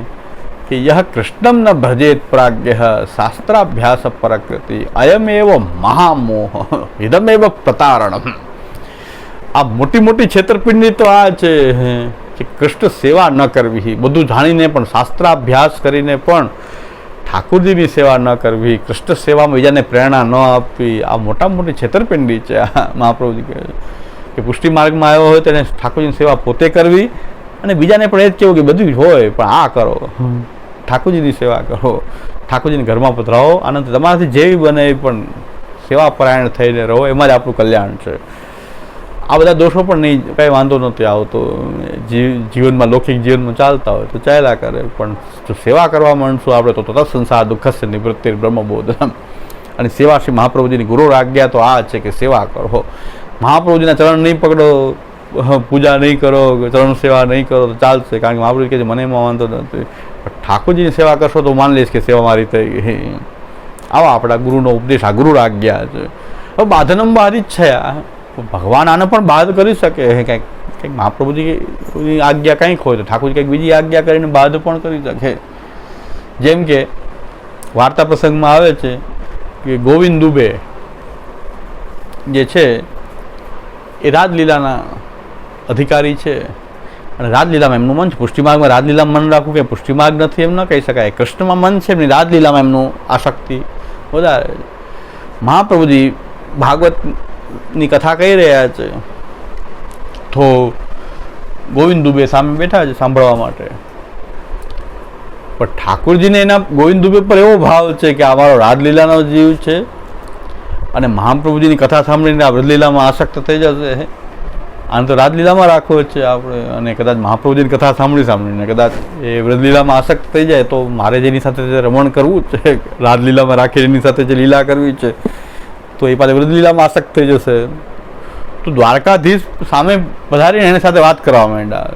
કે યહ કૃષ્ણમ ન ભજેત પ્રાજ્ઞ શાસ્ત્રાભ્યાસ પરકૃતિ અયમેવ મહામોહ ઇદમેવ પ્રતારણમ. આ મોટી મોટી છેતરપિંડી તો આ છે કે કૃષ્ણ સેવા ન કરવી, બધું જાણીને પણ શાસ્ત્રાભ્યાસ કરીને પણ ઠાકોરજીની સેવા ન કરવી, કૃષ્ણ સેવામાં બીજાને પ્રેરણા ન આપવી, આ મોટા મોટી છેતરપિંડી છે. મહાપ્રભુજી કહે કે પુષ્ટિ માર્ગમાં આવ્યો હોય તેને ઠાકોરજીની સેવા પોતે કરવી અને બીજાને પણ એ જ કહેવું કે બધું હોય પણ આ કરો, ઠાકોરજીની સેવા કરો, ઠાકોરજીને ઘરમાં પધરાવો, આનંદ તમારાથી જેવી બને એ પણ સેવા પરાયણ થઈને રહો, એમાં જ આપણું કલ્યાણ છે. આ બધા દોષો પણ નહીં, કંઈ વાંધો નથી આવતો. જીવનમાં લૌકિક જીવનમાં ચાલતા હોય તો ચાલ્યા કરે, પણ જો સેવા કરવા માંડશું આપણે તો તત સંસાર દુઃખસ્ય નિવૃત્તિ બ્રહ્મબોધ. અને સેવા શ્રી મહાપ્રભુજીની ગુરુ આજ્ઞા તો આ છે કે સેવા કરો. મહાપ્રભુજીના ચરણ નહીં પકડો, પૂજા નહીં કરો, ચરણ સેવા નહીં કરો તો ચાલશે, કારણ કે મહાપ્રભુજી કહે છે મને એમાં વાંધો નથી, પણ ઠાકોરજીની સેવા કરશો તો માની લઈશ કે સેવા મારી થઈ ગઈ. આવા આપણા ગુરુનો ઉપદેશ, આ ગુરુ આજ્ઞા છે. હવે બાધનમ બારી જ છે, ભગવાન આને પણ બાદ કરી શકે, કંઈક કંઈક મહાપ્રભુજીની આજ્ઞા કંઈક હોય તો ઠાકોરજી કંઈક બીજી આજ્ઞા કરીને બાદ પણ કરી શકે. જેમ કે વાર્તા પ્રસંગમાં આવે છે કે ગોવિંદ દુબે જે છે એ રાજલીલાના અધિકારી છે, અને રાજલીલામાં એમનું મન છે. પુષ્ટિમાર્ગમાં રાજલીલામાં મન રાખવું કે પુષ્ટિમાર્ગ નથી એમ ન કહી શકાય, કૃષ્ણમાં મન છે, એમની રાજલીલામાં એમનું આસક્તિ વધારે. મહાપ્રભુજી ભાગવતની કથા કહી રહ્યા છે તો ગોવિંદ દુબે સામે બેઠા છે સાંભળવા માટે, પણ ઠાકોરજીને એના ગોવિંદ દુબે પર એવો ભાવ છે કે અમારો રાજલીલાનો જીવ છે અને મહાપ્રભુજીની કથા સાંભળીને આ વ્રજલીલામાં આસક્ત થઈ જશે. આને તો રાજલીલામાં રાખવો છે આપણે, અને કદાચ મહાપ્રભુજીની કથા સાંભળીને કદાચ એ વ્રજલીલામાં આસક્ત થઈ જાય તો મારે જેની સાથે રમણ કરવું છે, રાજલીલામાં રાખી એની સાથે જે લીલા કરવી છે, તો એ પાસે વ્રજલીલામાં આસક્ત થઈ જશે. તો દ્વારકાધીશ સામે પધારીને એની સાથે વાત કરવા માંડ્યા.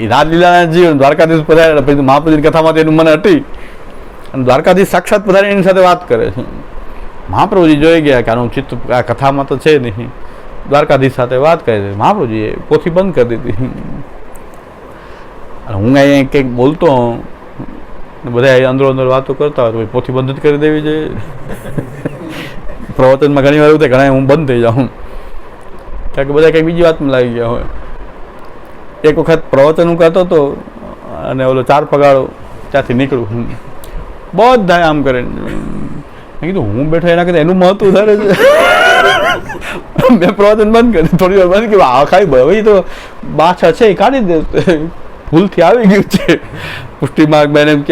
એ રાજલીલાના જીવ દ્વારકાધીશ પધારે પછી મહાપ્રભુજીની કથામાંથી એનું મને હટી અને દ્વારકાધીશ સાક્ષાત પધારીને એની સાથે વાત કરે છે. મહાપ્રભુજી જોઈ ગયા કે આનું ચિત્ત આ કથામાં તો છે નહીં, દ્વારકાધીશ સાથે વાત કરી દીધી. મહાપ્રભુજીએ પોથી બંધ કરી દીધી. અને હું અહીંયા કંઈક બોલતો બધા અંદરો અંદર વાતો કરતા હોય તો પોથી બંધ જ કરી દેવી જોઈએ. પ્રવચનમાં ઘણી વાર એવું થાય, ઘણા હું બંધ થઈ જાઉં કારણ કે બધા કંઈક બીજી વાતમાં લાગી ગયા હોય. એક વખત પ્રવચન હું કરતો હતો અને ઓલો 4 પગાડો ત્યાંથી નીકળું, બધા આમ કરે, મેં કીધું હું બેઠો એના કરતા એનું મહત્વ વધારે છે. મેં પ્રવચન બંધ કર્યું, થોડી વાર બંધ કર્યું, આ ખાઈ ભાઈ તો બાછા છે એ કાઢી દે, ભૂલથી આવી ગયું છે પુષ્ટિ માર્ગ બેન એમ કે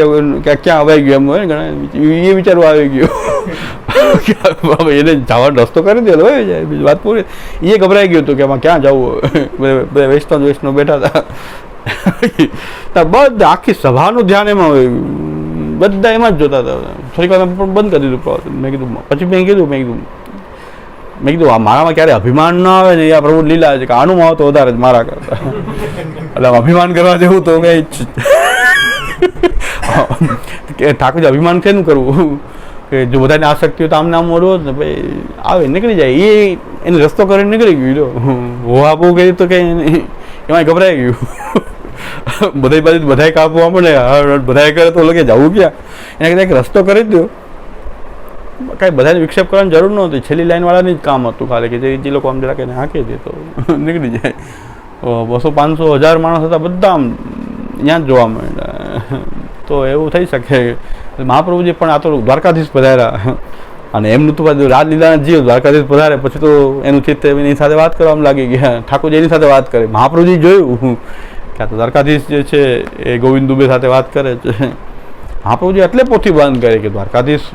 ક્યાં આવી ગયું એમ હોય ને, ઘણા એ વિચારવા આવી ગયું એને જવાનો રસ્તો કરી દે હોય જાય, બીજી વાત પૂરી. એ ગભરાઈ ગયું હતું કે આમાં ક્યાં જવું, બધા વૈષ્ણવ બેઠા હતા, બધા આખી સભાનું ધ્યાન એમાં હોય, બધા એમાં જ જોતા હતા. થોડીક વાર પણ બંધ કરી દીધું પ્રવચન. મેં કીધું પછી મેં કીધું આ મારામાં ક્યારે અભિમાન ન આવે ને, આ પ્રભુ લીલા છે કે આનું મહત્વ વધારે જ મારા કરતા, એટલે અભિમાન કરવા જેવું તો કંઈ કે ઠાકોરજી અભિમાન કેનું કરવું, કે જો બધાને આસક્તિ હોય તો આમને આમ મોડવો જ ને ભાઈ આવે નીકળી જાય, એ એને રસ્તો કરીને નીકળી ગયું. હોવા બહુ કહ્યું તો કંઈ નહીં, એમાં ગભરાઈ ગયું. બધા બાજુ બધા કાપવા પડે, બધા કરે તો લગે જવું ક્યાં, એના કરતાં એક રસ્તો કરી દો. કાંઈ બધાને વિક્ષેપ કરવાની જરૂર નહોતી, છેલ્લી લાઈનવાળાની જ કામ હતું ખાલી, કે જે લોકો આમ જરા એને હાંકી દે તો નીકળી જાય. 200, 500, 1000 માણસ હતા, બધા આમ ત્યાં જ જોવા માંડ્યા. તો એવું થઈ શકે. મહાપ્રભુજી પણ આ તો દ્વારકાધીશ પધાર્યા અને એમનું તો રાજલીલાના જીવ દ્વારકાધીશ પધારે પછી તો એનું ચિત્ત એની સાથે વાત કરવામાં લાગી ગયા. ઠાકોરજી એની સાથે વાત કરે. મહાપ્રભુજી જોયું કે આ તો દ્વારકાધીશ જે છે એ ગોવિંદ દુબે સાથે વાત કરે છે. મહાપ્રભુજી એટલે પોથી બંધ કરે કે દ્વારકાધીશ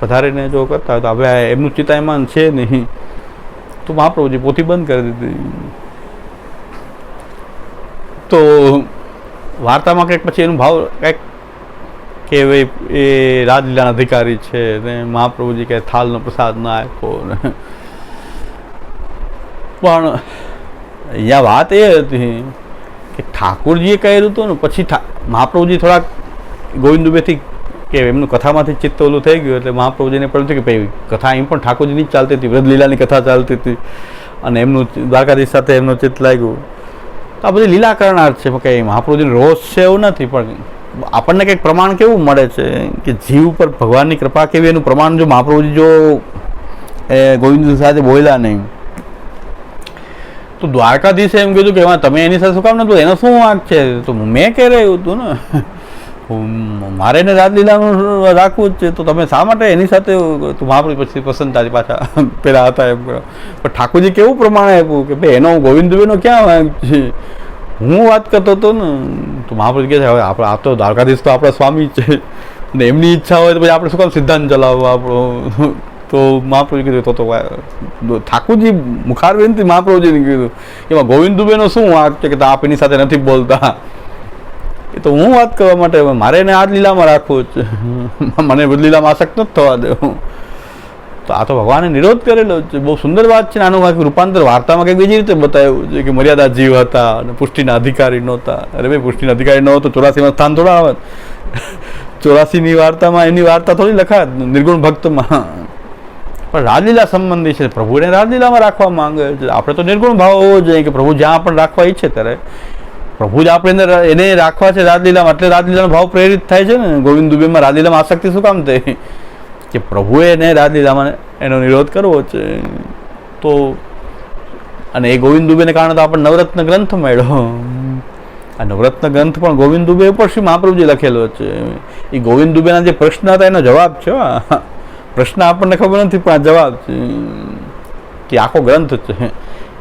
પધારીને જો કરતા હોય તો હવે એમનું ચિત્ત એમાં છે નહીં, તો મહાપ્રભુજી પોથી બંધ કરી દીધી. તો વાર્તામાં કંઈક પછી એનું ભાવ કંઈક કે ભાઈ એ રાજલીલાના અધિકારી છે ને મહાપ્રભુજી કે થાલનો પ્રસાદ ના આપ્યો ને, પણ અહીંયા વાત એ હતી કે ઠાકોરજીએ કહ્યું હતું ને પછી મહાપ્રભુજી થોડાક ગોવિંદ દુબેથી કે એમનું કથામાંથી ચિત્ત ઓલું થઈ ગયું એટલે મહાપ્રભુજીને પડ્યું હતું કે ભાઈ કથા એમ પણ ઠાકોરજીની જ ચાલતી હતી, વ્રજલીલાની કથા ચાલતી હતી અને એમનું દ્વારકાધીશ સાથે એમનું ચિત્ત લાગ્યું. તો આ બધી લીલા કરનાર છે, કંઈ મહાપ્રભુજીનો રોષ છે એવું નથી, પણ આપણને કંઈક પ્રમાણ કેવું મળે છે કે જીવ ઉપર ભગવાનની કૃપા કેવી એનું પ્રમાણ જો મહાપ્રભુજી જો એ ગોવિંદ સાથે બોલ્યા નહીં તો દ્વારકાધીશે એમ કીધું કે એમાં તમે એની સાથે શું કામ નતું, એનો શું વાંક છે, તો મેં કહી રહ્યું હતું ને મારે એને રાજલીલાનું રાખવું જ છે, તો તમે શા માટે એની સાથે મહાપ્રભુ પછી પસંદ પાછા પેલા હતા એમ. પણ ઠાકોરજી કેવું પ્રમાણે આપ્યું કે ભાઈ એનો ગોવિંદ દુબેનો ક્યાં વાંક છે, હું વાત કરતો હતો ને તો મહાપ્રભુ કહે છે હવે આપણે આ તો દ્વારકાધીશ તો આપણા સ્વામી છે ને એમની ઈચ્છા હોય તો પછી આપણે શું કામ સિદ્ધાંત ચલાવવા આપણો. તો મહાપ્રભુજી કીધું તો ઠાકોરજી મુખારબેનથી મહાપ્રભુજીને કીધું એમાં ગોવિંદ દુબેનો શું વાંક છે કે આપ એની સાથે નથી બોલતા, એ તો હું વાત કરવા માટે મારે એને આ જ લીલામાં રાખવું છે, મને લીલામાં આસક્ત નથી થવા દેવું. તો આ તો ભગવાને નિરોધ કરેલો છે, બહુ સુંદર વાત છે. આનું કાંઈક રૂપાંતર વાર્તામાં કંઈક બીજી રીતે બતાવ્યું છે કે મર્યાદા જીવ હતા અને પુષ્ટિના અધિકારી નહોતા. અરે ભાઈ પુષ્ટિના અધિકારી ન હતો 84માં સ્થાન થોડા આવત, 84ની વાર્તામાં એની વાર્તા થોડી લખાત નિર્ગુણ ભક્તમાં, પણ રાજલીલા સંબંધી છે, પ્રભુને રાજલીલામાં રાખવા માંગે છે. આપણે તો નિર્ગુણ ભાવ હોવો જોઈએ કે પ્રભુ જ્યાં પણ રાખવા ઈચ્છે ત્યારે પ્રભુ જ આપણે એને રાખવા છે રાજલીલામાં, એટલે રાજલીલાનો ભાવ પ્રેરિત થાય છે ને. ગોવિંદ દુબેમાં રાજલીલામાં આસક્તિ શું કામ થઈ કે પ્રભુએ એને રાજલીલામાં એનો નિરોધ કરવો છે. તો અને એ ગોવિંદ દુબેને કારણે તો આપણને નવરત્ન ગ્રંથ મળ્યો. આ નવરત્ન ગ્રંથ પણ ગોવિંદ દુબે ઉપર શ્રી મહાપ્રભુજી લખેલો છે. એ ગોવિંદ દુબેના જે પ્રશ્ન હતા એનો જવાબ છે. પ્રશ્ન આપણને ખબર નથી પણ આ જવાબ છે કે આખો ગ્રંથ છે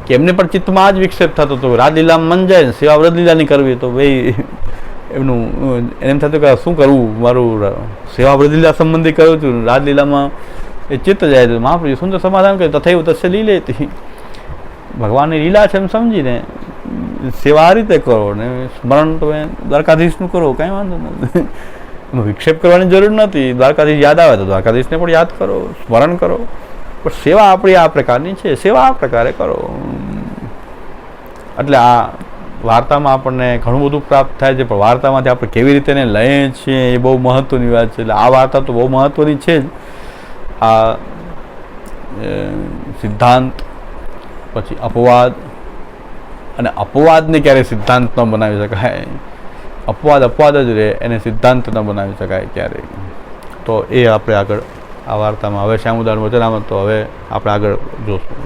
કે એમને પણ ચિત્તમાં આ જ વિક્ષેપ થતો હતો, રાજલીલામાં મન જાય ને સેવા વ્રજલીલાની કરવી, તો ભાઈ એમનું એમ થતું કે શું કરવું, મારું સેવા વ્રજલીલા સંબંધી કર્યું હતું, રાજલીલામાં એ ચિત્ત જાય તો મહાપ્રભુ સુંદર સમાધાન કરે તથૈવ તસ્ય લીલેતી, ભગવાનની લીલા છે એમ સમજીને સેવા આ રીતે કરો ને સ્મરણ તમે દ્વારકાધીશનું કરો, કાંઈ વાંધો નથી, એમાં વિક્ષેપ કરવાની જરૂર નથી. દ્વારકાધીશ યાદ આવે તો દ્વારકાધીશને પણ યાદ કરો, સ્મરણ કરો, પણ સેવા આપણી આ પ્રકારની છે, સેવા આ પ્રકારે કરો. એટલે આ વાર્તામાં આપણને ઘણું બધું પ્રાપ્ત થાય છે, પણ વાર્તામાંથી આપણે કેવી રીતે એને લઈએ છીએ એ બહુ મહત્ત્વની વાત છે. એટલે આ વાર્તા તો બહુ મહત્ત્વની છે જ. આ સિદ્ધાંત પછી અપવાદ, અને અપવાદને ક્યારેય સિદ્ધાંત ન બનાવી શકાય, અપવાદ જ રહે, એને સિદ્ધાંત ન બનાવી શકાય ક્યારેય. તો એ આપણે આગળ આ વાર્તામાં હવે શ્યામુદાન વચનામૃત તો હવે આપણે આગળ જોશું.